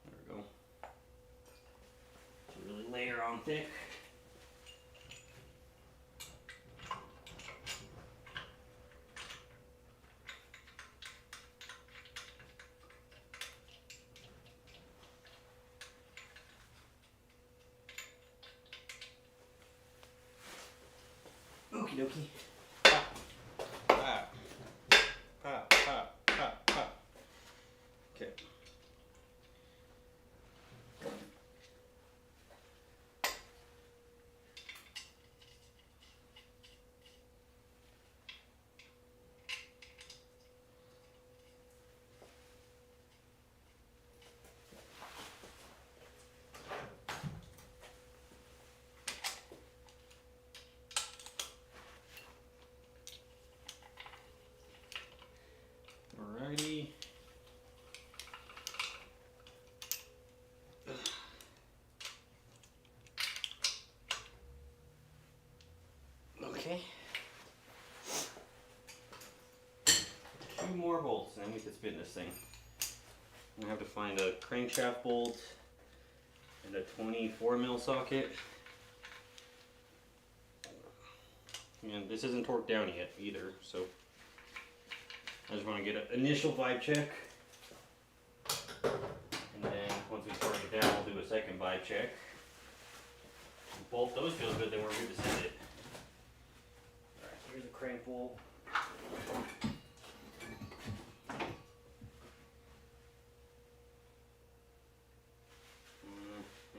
There we go. To really layer on thick. Okie dokie. Pop, pop, pop, pop, pop, pop. Okay. Alrighty. Okay. 2 more bolts, and then we can spin this thing. I'm gonna have to find a crankshaft bolt and a 24mm socket. And this isn't torqued down yet either, so I just want to get an initial vibe check. And then once we torque it down, we'll do a second vibe check. If both those feel good, then we're good to send it. Alright, here's the crank bolt. I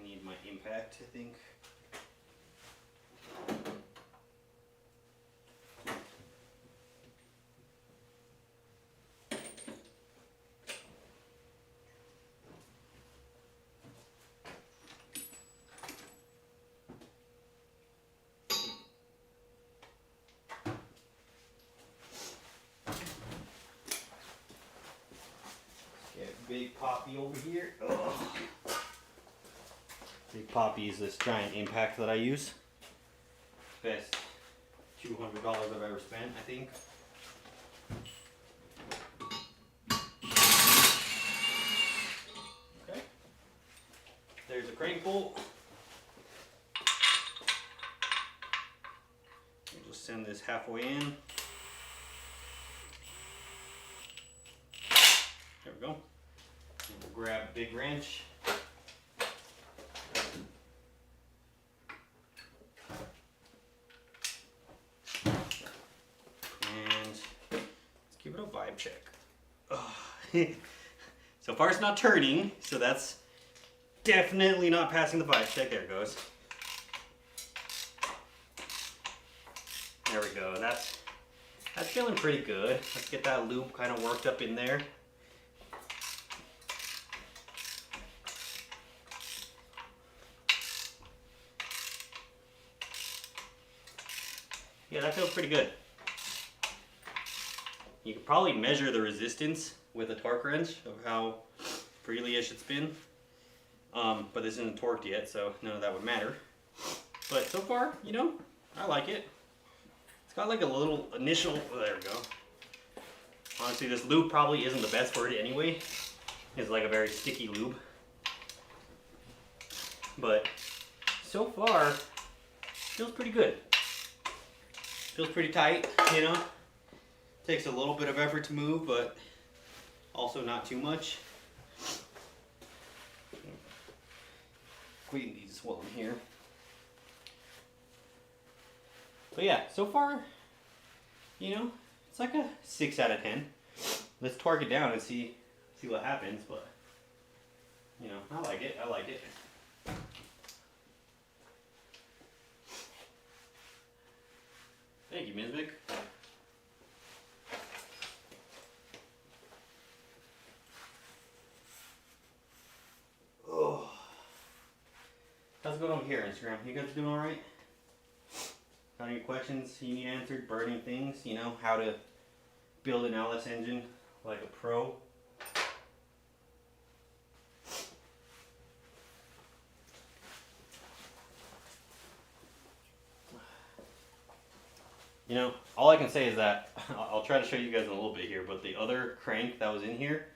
need my impact, I think. Big Poppy over here. Ugh. Big Poppy is this giant impact that I use. Best $200 I've ever spent, I think. Okay. There's a crank bolt. We'll just send this halfway in. There we go. And we'll grab a big wrench. And let's give it a vibe check. Oh. So far it's not turning, so that's definitely not passing the vibe check. There it goes. There we go. That's feeling pretty good. Let's get that loop kind of worked up in there. Yeah, that feels pretty good. You could probably measure the resistance with a torque wrench of how freely it should spin. But this isn't torqued yet, so none of that would matter. But so far, you know, I like it. It's got like a little initial, oh, there we go. Honestly, this lube probably isn't the best for it anyway. It's like a very sticky lube. But so far, feels pretty good. Feels pretty tight, you know. Takes a little bit of effort to move, but also not too much. Clean these while I'm here. But yeah, so far, you know, it's like a 6 out of 10. Let's torque it down and see what happens, but you know, I like it. I like it. Thank you, Ms. Vic. Oh. How's it going over here, Instagram? You guys doing alright? Got any questions you need answered? Burning things? You know, how to build an LS engine like a pro? You know, all I can say is that I'll try to show you guys in a little bit here, but the other crank that was in here,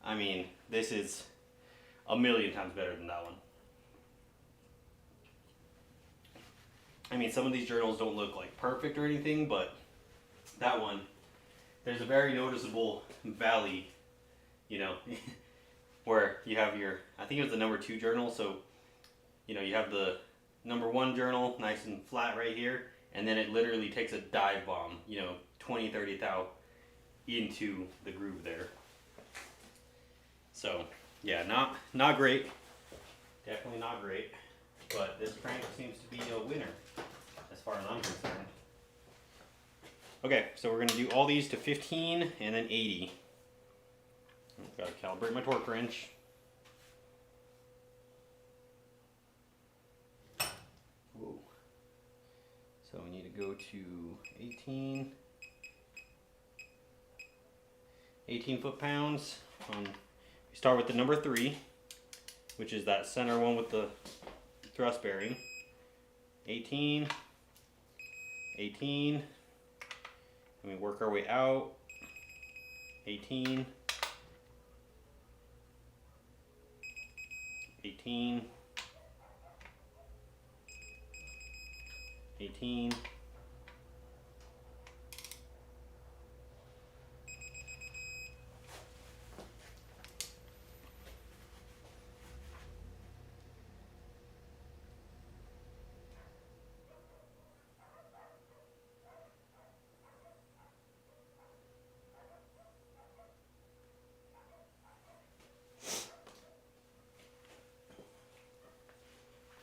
I mean, this is a million times better than that one. I mean, some of these journals don't look like perfect or anything, but that one, there's a very noticeable valley, you know, where you have your, I think it was the number 2 journal, so, you know, you have the number 1 journal nice and flat right here, and then it literally takes a dive bomb, you know, 20, 30 thou into the groove there. So, yeah, not great. Definitely not great. But this crank seems to be a winner, as far as I'm concerned. Okay, so we're going to do all these to 15 and then 80. I've got to calibrate my torque wrench. Whoa. So we need to go to 18 foot-pounds. We start with the number 3, which is that center one with the thrust bearing. 18, and we work our way out. 18, 18, 18,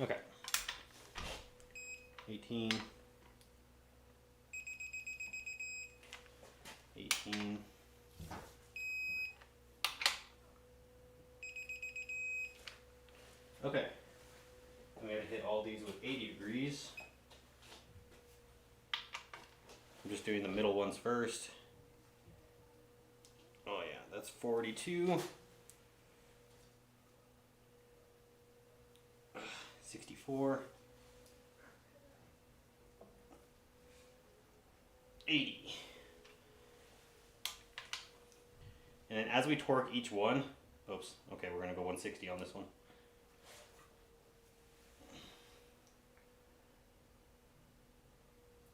okay. 18, 18, okay. We gotta hit all these with 80 degrees. I'm just doing the middle ones first. Oh yeah, that's 42. 64. 80. And then as we torque each one, oops, okay, we're gonna go 160 on this one.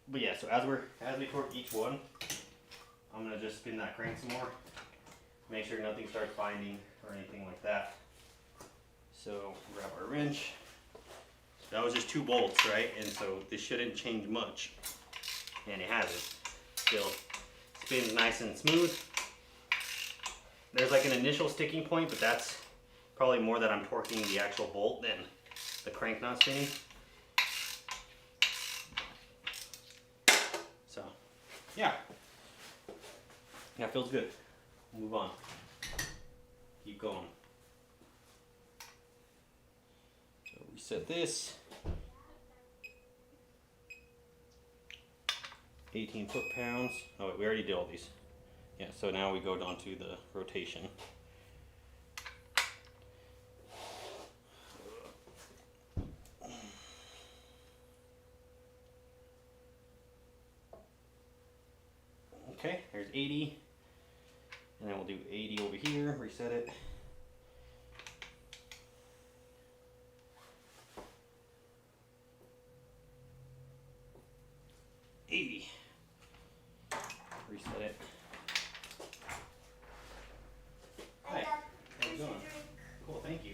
But yeah, so as we torque each one, I'm gonna just spin that crank some more. Make sure nothing starts binding or anything like that. So grab our wrench. That was just 2 bolts, right? And so this shouldn't change much. And it hasn't. Still spins nice and smooth. There's like an initial sticking point, but that's probably more that I'm torquing the actual bolt than the crank not spinning. So, yeah. Yeah, feels good. Move on. Keep going. So reset this. 18 foot-pounds. Oh wait, we already did all these. Yeah, so now we go down to the rotation. Okay, there's 80. And then we'll do 80 over here, reset it. Reset it. Hi. How you doing? Cool, thank you.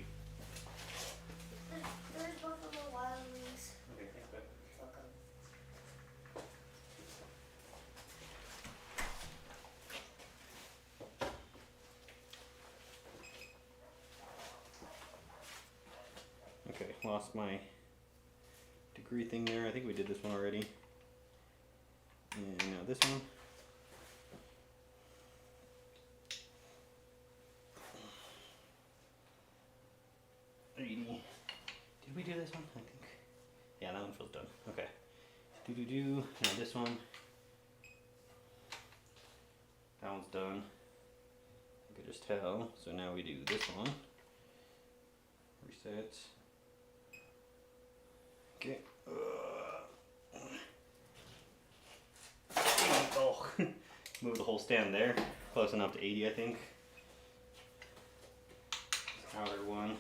There's Buffalo Wild Wings. Okay, thanks, bud. Welcome. Okay, lost my degree thing there. I think we did this one already. And now this one. Did we do this one? I think. Yeah, that one feels done. Okay. Now this one. That one's done. I could just tell. So now we do this one. Reset. Okay. move the whole stand there, close enough to 80, I think. Outer one.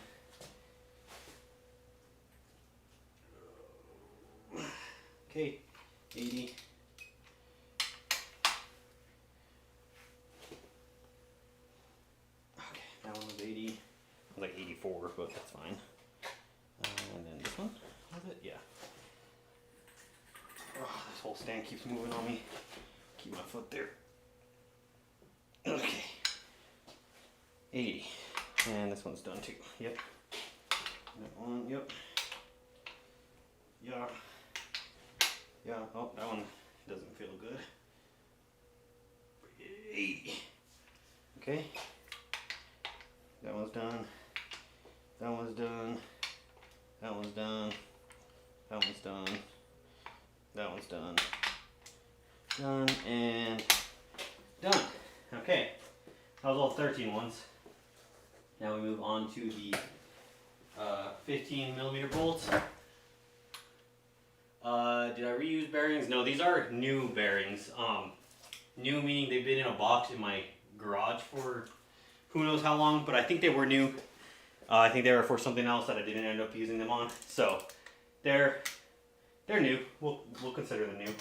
Okay, 80. Okay, that one was 80. It was like 84, but that's fine. And then this one, was it? Yeah. Oh, this whole stand keeps moving on me. Keep my foot there. Okay. 80. And this one's done too. Yep. That one, yep. Yeah. Yeah, oh, that one doesn't feel good. 80. Okay. That one's done. That one's done. That one's done. That one's done. That one's done. Done and done. Okay. That was all 13 ones. Now we move on to the 15 millimeter bolts. Did I reuse bearings? No, these are new bearings. New meaning they've been in a box in my garage for who knows how long, but I think they were new. I think they were for something else that I didn't end up using them on. So they're new. We'll consider them new.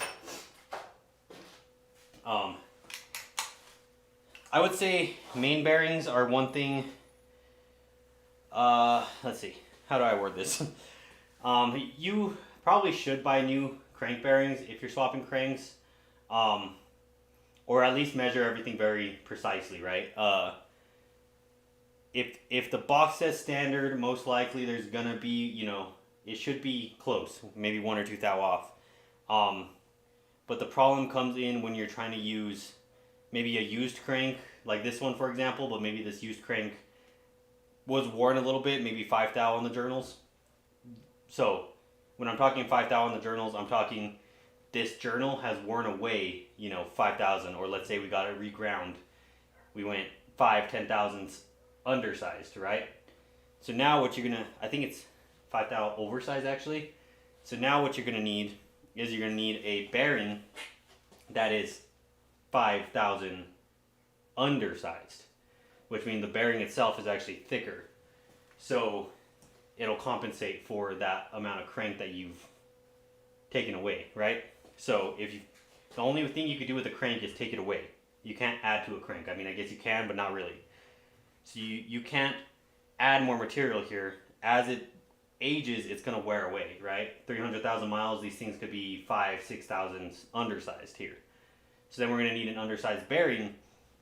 I would say main bearings are one thing. Let's see. How do I word this? You probably should buy new crank bearings if you're swapping cranks, or at least measure everything very precisely, right? If the box says standard, most likely there's gonna be, you know, it should be close, maybe 1 or 2 thou off. But the problem comes in when you're trying to use maybe a used crank, like this one for example, but maybe this used crank was worn a little bit, maybe 5 thou on the journals. So when I'm talking 5 thou on the journals, I'm talking this journal has worn away, you know, 5,000, or let's say we got it reground. We went 5-10 thousandths undersized, right? So now what you're gonna, I think it's 5 thou oversized actually. So now what you're gonna need is you're gonna need a bearing that is 5,000 undersized, which means the bearing itself is actually thicker. So it'll compensate for that amount of crank that you've taken away, right? So the only thing you could do with a crank is take it away. You can't add to a crank. I mean, I guess you can, but not really. So you can't add more material here. As it ages, it's gonna wear away, right? 300,000 miles, these things could be 5-6 thousandths undersized here. So then we're gonna need an undersized bearing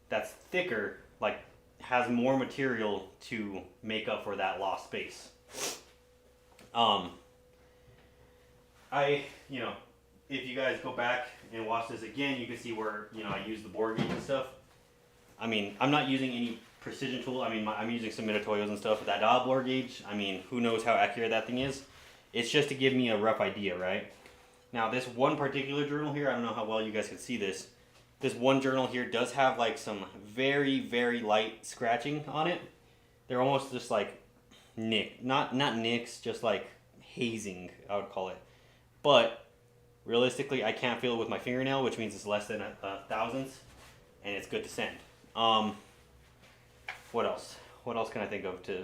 that's thicker, like has more material to make up for that lost space. You know, if you guys go back and watch this again, you can see where, you know, I use the bore gauge and stuff. I mean, I'm not using any precision tool. I mean, I'm using some Mitutoyos and stuff with that dial bore gauge. I mean, who knows how accurate that thing is. It's just to give me a rough idea, right? Now, this one particular journal here, I don't know how well you guys can see this. This one journal here does have like some very, very light scratching on it. They're almost just like not nicks, just like hazing, I would call it. But realistically, I can't feel it with my fingernail, which means it's less than a thousandth, and it's good to send. What else? What else can I think of to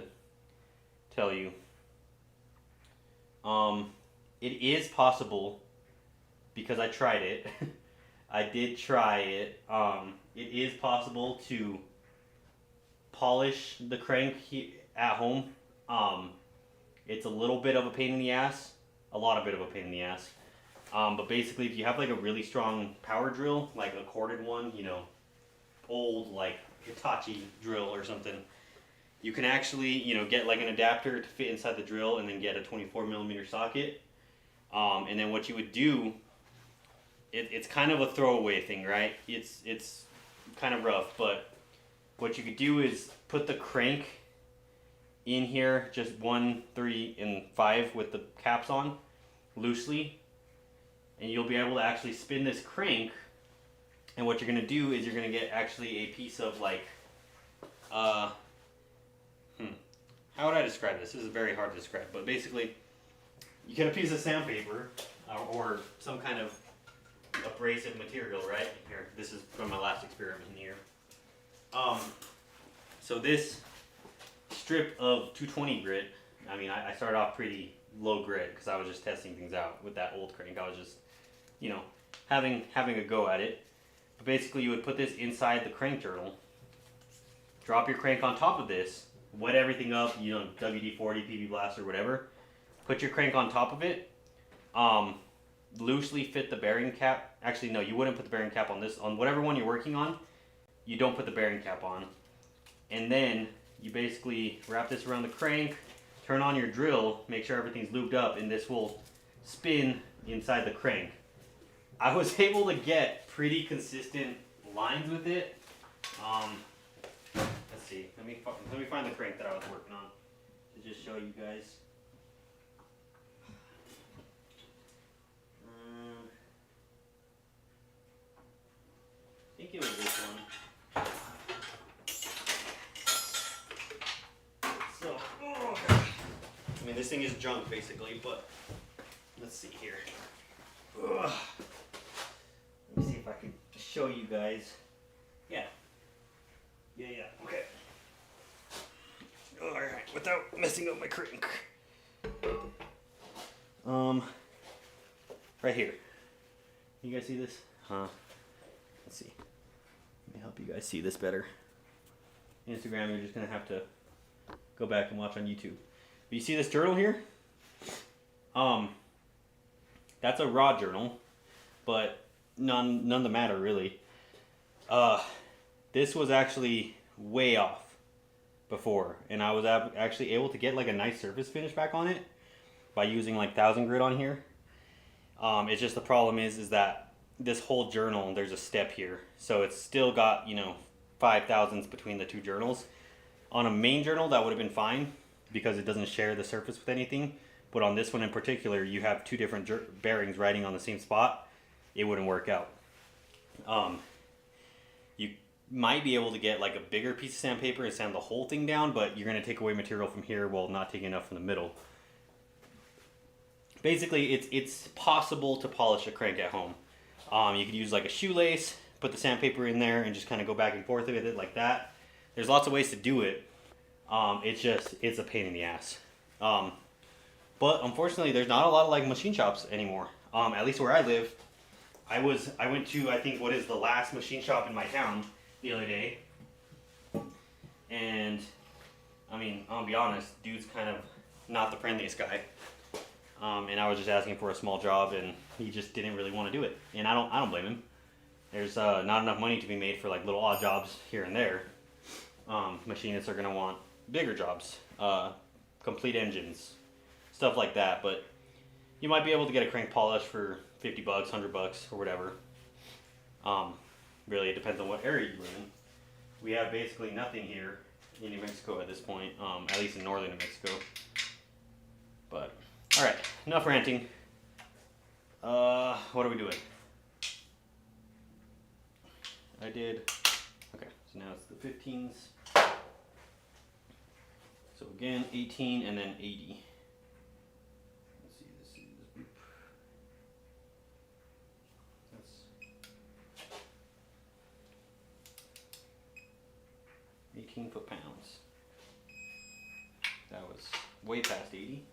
tell you? It is possible, because I tried it. I did try it. It is possible to polish the crank at home. It's a little bit of a pain in the ass. A lot of bit of a pain in the ass. But basically, if you have like a really strong power drill, like a corded one, you know, old like Hitachi drill or something, you can actually, you know, get like an adapter to fit inside the drill and then get a 24 millimeter socket. And then what you would do, it's kind of a throwaway thing, right? It's kind of rough, but what you could do is put the crank in here, just 1, 3, and 5 with the caps on, loosely, and you'll be able to actually spin this crank. And what you're gonna do is you're gonna get actually a piece of like, how would I describe this? This is very hard to describe, but basically, you get a piece of sandpaper or some kind of abrasive material, right? Here, this is from my last experiment here. So this strip of 220 grit, I mean, I started off pretty low grit because I was just testing things out with that old crank. I was just, you know, having a go at it. But basically, you would put this inside the crank journal, drop your crank on top of this, wet everything up, you know, WD-40, PB Blast, or whatever. Put your crank on top of it. Loosely fit the bearing cap. Actually, no, you wouldn't put the bearing cap on this. On whatever one you're working on, you don't put the bearing cap on. And then you basically wrap this around the crank, turn on your drill, make sure everything's lubed up, and this will spin inside the crank. I was able to get pretty consistent lines with it. Let's see. Let me find the crank that I was working on to just show you guys. I think it was this one. So, oh gosh. I mean, this thing is junk basically, but let's see here. Ugh. Let me see if I can show you guys. Yeah. Okay. All right, without messing up my crank. Right here. You guys see this? Let's see. Let me help you guys see this better. Instagram, you're just gonna have to go back and watch on YouTube. But you see this journal here? That's a raw journal, but none the matter really. This was actually way off before, and I was actually able to get like a nice surface finish back on it by using like 1000 grit on here. It's just the problem is that this whole journal, there's a step here, so it's still got, you know, 5/1000ths between the two journals. On a main journal, that would have been fine because it doesn't share the surface with anything. But on this one in particular, you have two different bearings riding on the same spot. It wouldn't work out. You might be able to get like a bigger piece of sandpaper and sand the whole thing down, but you're going to take away material from here while not taking enough from the middle. Basically, it's possible to polish a crank at home. You could use like a shoelace, put the sandpaper in there, and just kind of go back and forth with it like that. There's lots of ways to do it. It's a pain in the ass. But unfortunately, there's not a lot of like machine shops anymore. At least where I live. I went to, I think, what is the last machine shop in my town the other day. And I mean, I'll be honest, dude's kind of not the friendliest guy. And I was just asking for a small job, and he just didn't really want to do it. And I don't blame him. There's not enough money to be made for like little odd jobs here and there. Machinists are gonna want bigger jobs, complete engines, stuff like that. But you might be able to get a crank polish for $50, $100, or whatever. Really, it depends on what area you live in. We have basically nothing here in New Mexico at this point, at least in northern New Mexico. But all right, enough ranting. What are we doing? Okay, so now it's the 15s. So again, 18 and then 80. Let's see, this is, that's 18 foot-pounds. That was way past 80.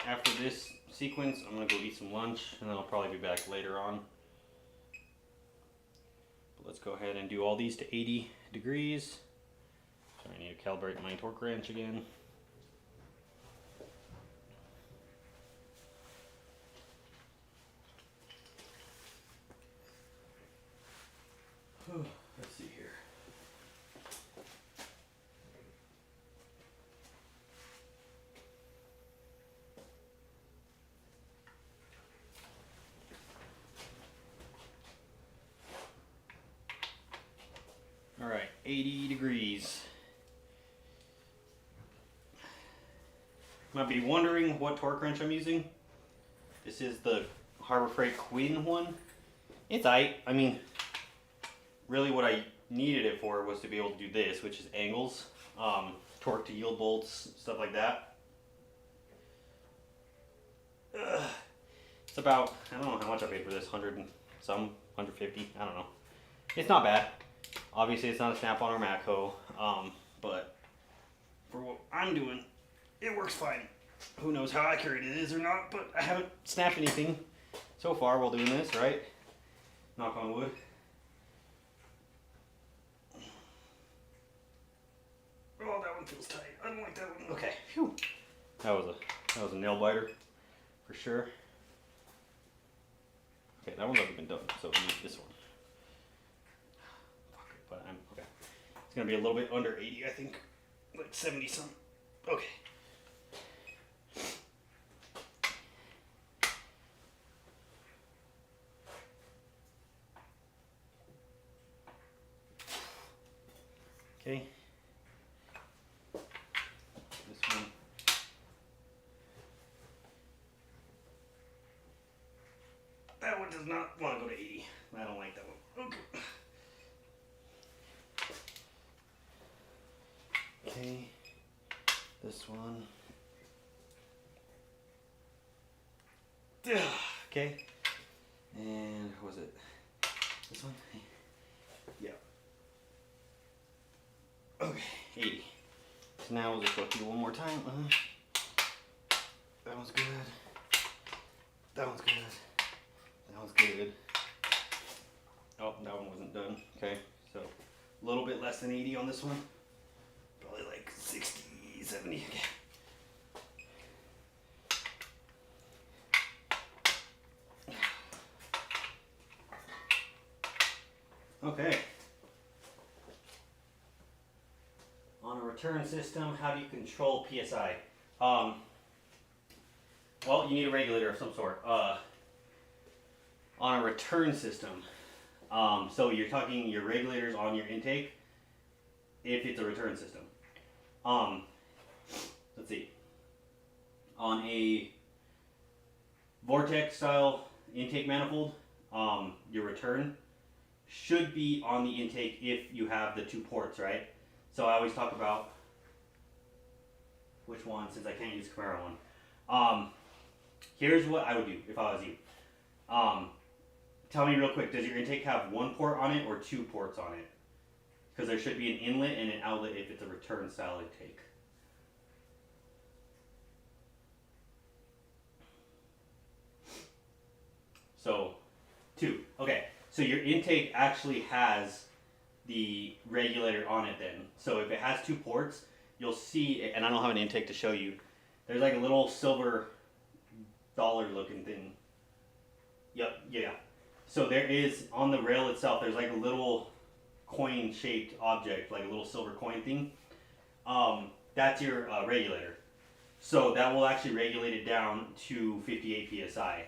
After this sequence, I'm going to go eat some lunch, and then I'll probably be back later on. But let's go ahead and do all these to 80 degrees. So I need to calibrate my torque wrench again. Let's see here. Alright, 80 degrees. You might be wondering what torque wrench I'm using. This is the Harbor Freight Quinn one. It's aight. I mean, really what I needed it for was to be able to do this, which is angles, torque to yield bolts, stuff like that. It's about, I don't know how much I paid for this, 100 and some, 150, I don't know. It's not bad. Obviously it's not a Snap-on or Matco, but for what I'm doing, it works fine. Who knows how accurate it is or not, but I haven't snapped anything so far while doing this, right? Knock on wood. Oh, that one feels tight. I don't like that one. Okay, phew. That was a nail biter for sure. Okay, that one's already been done, so we need this one. Fuck, but I'm okay. It's gonna be a little bit under 80, I think, like 70 something. Okay. Okay. This one. That one does not want to go to 80. I don't like that one. Okay. Okay. This one. Okay. And what was it? This one? Yeah. Okay, 80. So now we'll just go through one more time. That one's good. That one's good. That one's good. Oh, that one wasn't done. Okay, so a little bit less than 80 on this one. Probably like 60, 70. Okay. Okay. On a return system, how do you control PSI? Well, you need a regulator of some sort. On a return system, so you're talking your regulators on your intake, if it's a return system. Let's see. On a Vortex style intake manifold, your return should be on the intake if you have the two ports, right? So I always talk about which one, since I can't use Camaro one. Here's what I would do if I was you. Tell me real quick, does your intake have one port on it or two ports on it? Because there should be an inlet and an outlet if it's a return style intake. So, two. Okay, so your intake actually has the regulator on it then. So if it has two ports, you'll see, and I don't have an intake to show you, there's like a little silver dollar looking thing. Yep, yeah. So there is, on the rail itself, there's like a little coin shaped object, like a little silver coin thing. That's your regulator. So that will actually regulate it down to 58 PSI.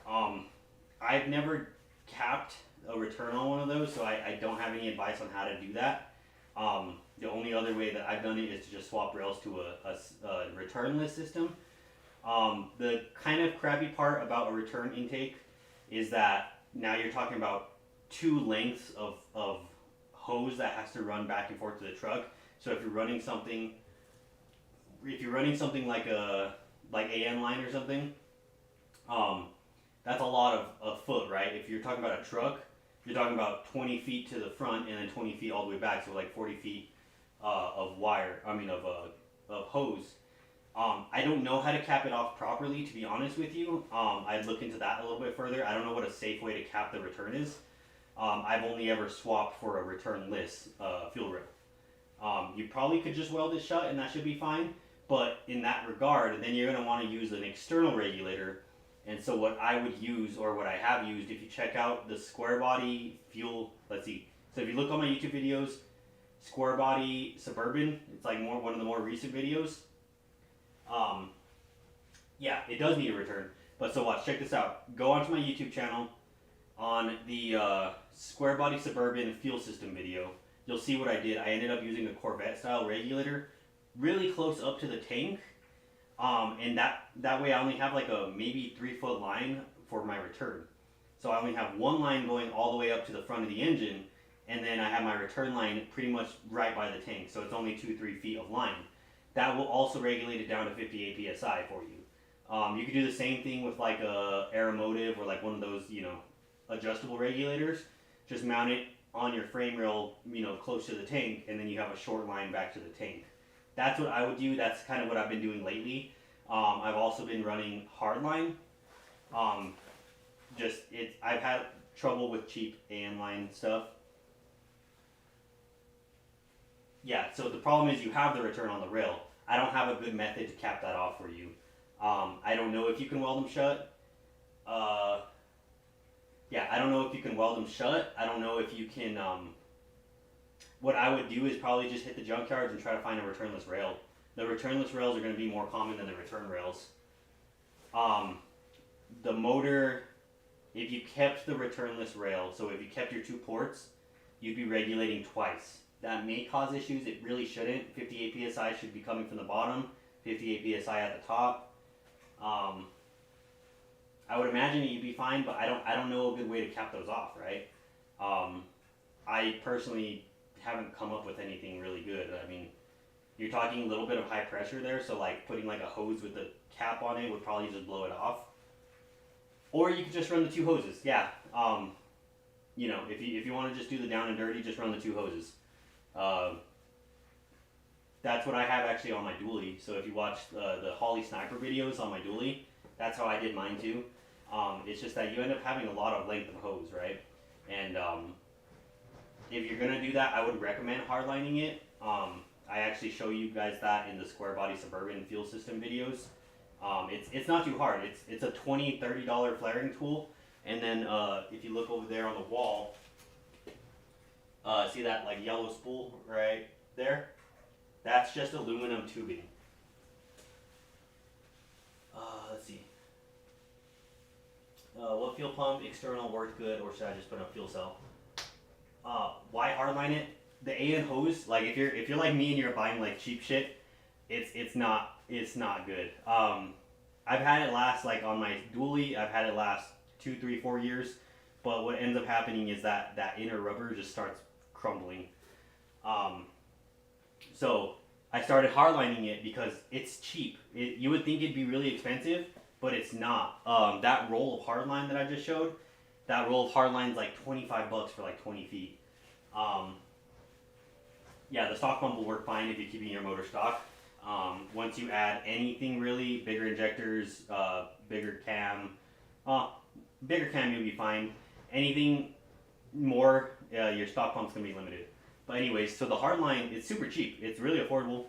I've never capped a return on one of those, so I don't have any advice on how to do that. The only other way that I've done it is to just swap rails to a returnless system. The kind of crappy part about a return intake is that now you're talking about two lengths of hose that has to run back and forth to the truck. So if you're running something like AN line or something, that's a lot of foot, right? If you're talking about a truck, you're talking about 20 feet to the front and then 20 feet all the way back, so like 40 feet of hose. I don't know how to cap it off properly, to be honest with you. I'd look into that a little bit further. I don't know what a safe way to cap the return is. I've only ever swapped for a returnless fuel rail. You probably could just weld it shut and that should be fine, but in that regard, then you're going to want to use an external regulator. And so what I would use, or what I have used, if you check out the square body fuel, let's see. So if you look on my YouTube videos, square body Suburban, it's like one of the more recent videos. Yeah, it does need a return. But so watch, check this out. Go onto my YouTube channel on the square body Suburban fuel system video. you'll see what I did. I ended up using a Corvette style regulator really close up to the tank. And that way I only have like a maybe 3 foot line for my return. So I only have one line going all the way up to the front of the engine, and then I have my return line pretty much right by the tank. So it's only 2-3 feet of line. That will also regulate it down to 58 psi for you. You could do the same thing with like a Aeromotive or like one of those, adjustable regulators. Just mount it on your frame rail, close to the tank, and then you have a short line back to the tank. That's what I would do. That's kind of what I've been doing lately. I've also been running hardline. I've had trouble with cheap AN line stuff. Yeah, so the problem is you have the return on the rail. I don't have a good method to cap that off for you. I don't know if you can weld them shut. I don't know if you can weld them shut. I don't know if you can. What I would do is probably just hit the junkyards and try to find a returnless rail. The returnless rails are going to be more common than the return rails. The motor, if you kept the returnless rail, so if you kept your 2 ports, you'd be regulating twice. That may cause issues. It really shouldn't. 58 psi should be coming from the bottom, 58 psi at the top. I would imagine that you'd be fine, but I don't know a good way to cap those off, right? I personally haven't come up with anything really good. I mean, you're talking a little bit of high pressure there, so like putting like a hose with the cap on it would probably just blow it off. Or you could just run the 2 hoses. Yeah. If you want to just do the down and dirty, just run the 2 hoses. That's what I have actually on my dually. So if you watch the Holly Sniper videos on my dually, that's how I did mine too. It's just that you end up having a lot of length of hose, right? And if you're gonna do that, I would recommend hardlining it. I actually show you guys that in the square body Suburban fuel system videos. It's not too hard. It's a $20-$30 flaring tool, and then if you look over there on the wall, see that like yellow spool right there? That's just aluminum tubing. Let's see. What fuel pump external worked good, or should I just put a fuel cell? Why hardline it? The AN hose, like if you're like me and you're buying like cheap shit, it's not good. I've had it last, like on my dually, I've had it last 2, 3, 4 years, but what ends up happening is that inner rubber just starts crumbling. So I started hardlining it because it's cheap. You would think it'd be really expensive, but it's not. That roll of hardline that I just showed, that roll of hardline is like $25 for like 20 feet. The stock pump will work fine if you're keeping your motor stock. Once you add anything really, bigger injectors, bigger cam, you'll be fine. Anything more, your stock pump's gonna be limited. But anyways, so the hardline, it's super cheap. It's really affordable.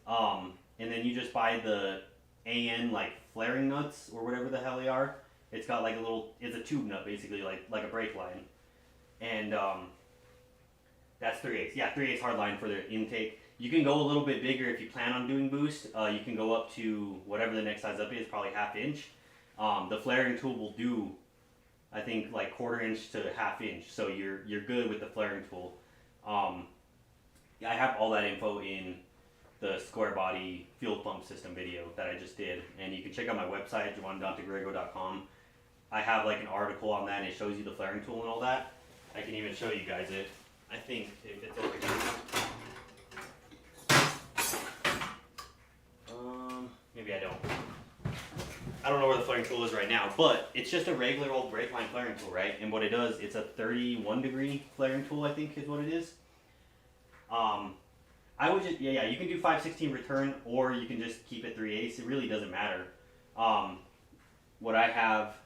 And then you just buy the AN like flaring nuts or whatever the hell they are. It's got like it's a tube nut basically, like a brake line. And that's 3/8. Yeah, 3/8 hardline for the intake. You can go a little bit bigger if you plan on doing boost. You can go up to whatever the next size up is, probably 1/2 inch. The flaring tool will do, I think, like 1/4 inch to 1/2 inch. So you're good with the flaring tool. I have all that info in the square body fuel pump system video that I just did, and you can check out my website, juan.degrego.com. I have like an article on that, and it shows you the flaring tool and all that. I can even show you guys it. I think if it's over here. Maybe I don't. I don't know where the flaring tool is right now, but it's just a regular old brake line flaring tool, right? And what it does, it's a 31 degree flaring tool, I think is what it is. I would just, you can do 5/16 return, or you can just keep it 3/8. It really doesn't matter. What I have,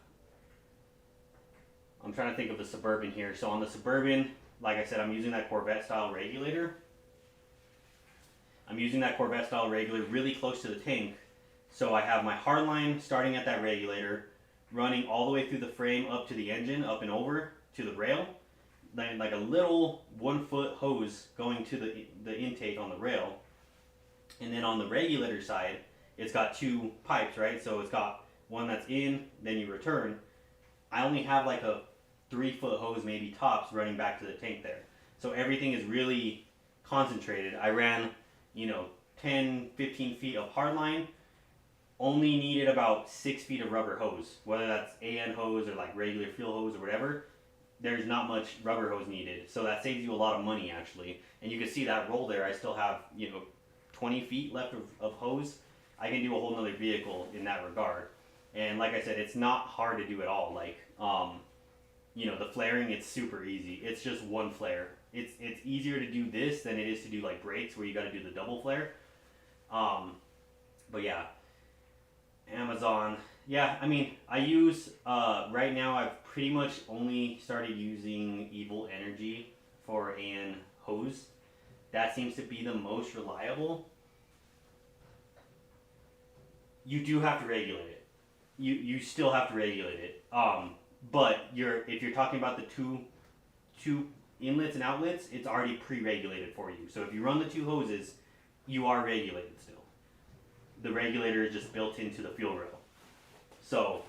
I'm trying to think of the Suburban here. So on the Suburban, like I said, I'm using that Corvette style regulator. I'm using that Corvette style regulator really close to the tank. So I have my hardline starting at that regulator, running all the way through the frame up to the engine, up and over to the rail. Then like a little 1 foot hose going to the intake on the rail. And then on the regulator side, it's got 2 pipes, right? So it's got one that's in, then you return. I only have like a 3 foot hose maybe tops running back to the tank there. So everything is really concentrated. I ran, 10, 15 feet of hardline, only needed about 6 feet of rubber hose, whether that's AN hose or like regular fuel hose or whatever. There's not much rubber hose needed, so that saves you a lot of money actually. And you can see that roll there. I still have 20 feet left of hose. I can do a whole nother vehicle in that regard. And like I said, it's not hard to do at all. Like the flaring, it's super easy. It's just one flare. It's easier to do this than it is to do like brakes where you got to do the double flare. But yeah, Amazon. Yeah, I mean, I use, right now I've pretty much only started using Evil Energy for an hose. That seems to be the most reliable. You do have to regulate it. You still have to regulate it. But if you're talking about the two inlets and outlets, it's already pre-regulated for you. So if you run the two hoses, you are regulated still. The regulator is just built into the fuel rail. So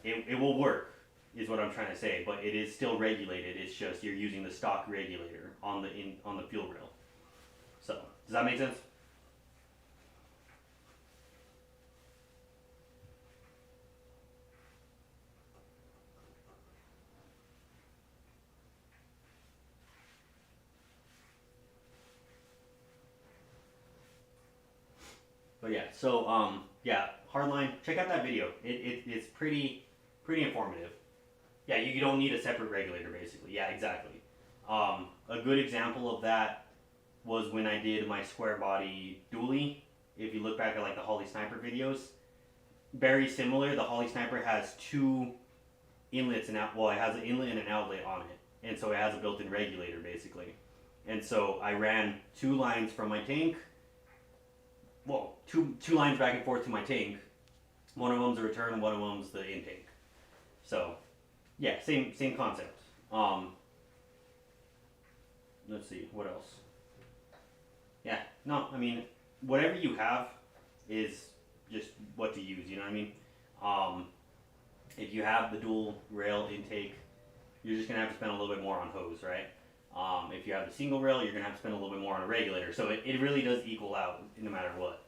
it will work, is what I'm trying to say, but it is still regulated. It's just you're using the stock regulator on the fuel rail. So does that make sense? But yeah, so yeah, hardline. Check out that video. It's pretty informative. Yeah, you don't need a separate regulator basically. Yeah, exactly. A good example of that was when I did my square body dually. If you look back at like the Holly Sniper videos, very similar. The Holly Sniper has two inlets and it has an inlet and an outlet on it, and so it has a built-in regulator basically. And so I ran two lines from my tank. Well, two lines back and forth to my tank. One of them's the return, one of them's the intake. So, yeah, same concept. Let's see, what else? Yeah, no, I mean, whatever you have is just what to use, you know what I mean? If you have the dual rail intake, you're just gonna have to spend a little bit more on hose, right? If you have the single rail, you're gonna have to spend a little bit more on a regulator. So it really does equal out no matter what.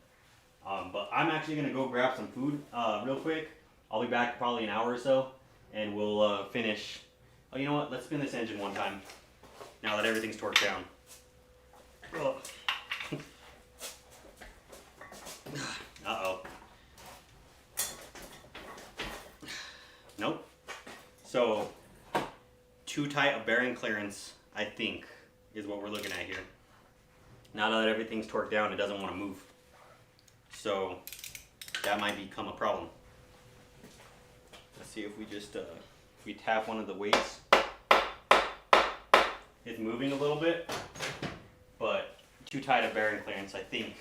But I'm actually gonna go grab some food real quick. I'll be back probably an hour or so, and we'll finish. Oh, you know what? Let's spin this engine one time. Now that everything's torqued down. Uh-oh. Nope. So, too tight a bearing clearance, I think, is what we're looking at here. Now that everything's torqued down, it doesn't want to move. So, that might become a problem. Let's see if we just, we tap one of the weights. It's moving a little bit, but too tight a bearing clearance, I think.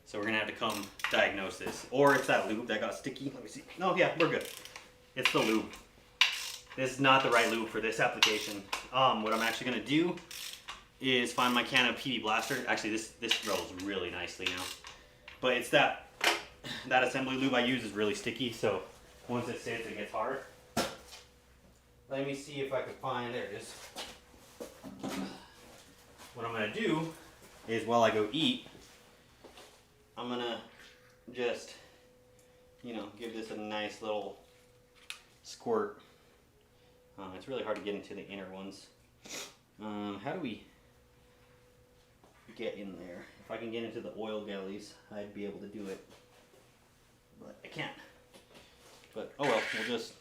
So we're gonna have to come diagnose this. Or it's that lube that got sticky. Let me see. No, yeah, we're good. It's the lube. This is not the right lube for this application. What I'm actually gonna do is find my can of PB Blaster. Actually, this rolls really nicely now. But it's that assembly lube I use is really sticky, so once it sits, it gets hard. Let me see if I can find, there it is. What I'm gonna do is while I go eat, I'm gonna just, give this a nice little squirt. It's really hard to get into the inner ones. How do we get in there? If I can get into the oil galleys, I'd be able to do it. But I can't. But oh well, we'll just,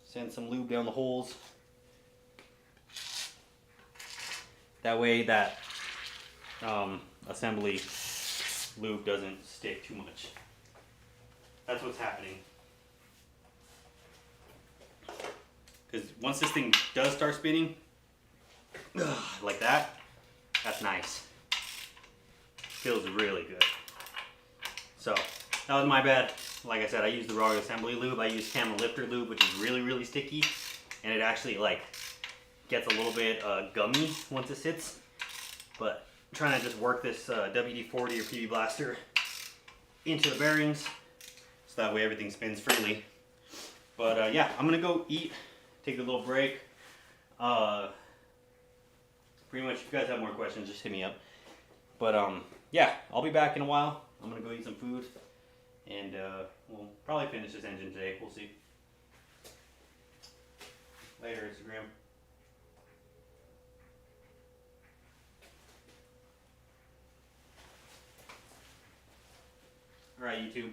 send some lube down the holes. That way that assembly lube doesn't stick too much. That's what's happening. Because once this thing does start spinning, like that, that's nice. Feels really good. So, that was my bad. Like I said, I used the wrong assembly lube. I used Camel Lifter lube, which is really, really sticky. And it actually, gets a little bit gummy once it sits. But I'm trying to just work this WD-40 or PB Blaster into the bearings, so that way everything spins freely. But yeah, I'm gonna go eat, take a little break. Pretty much, if you guys have more questions, just hit me up. But yeah, I'll be back in a while. I'm gonna go eat some food, and we'll probably finish this engine today. We'll see. Later, Instagram. All right, YouTube.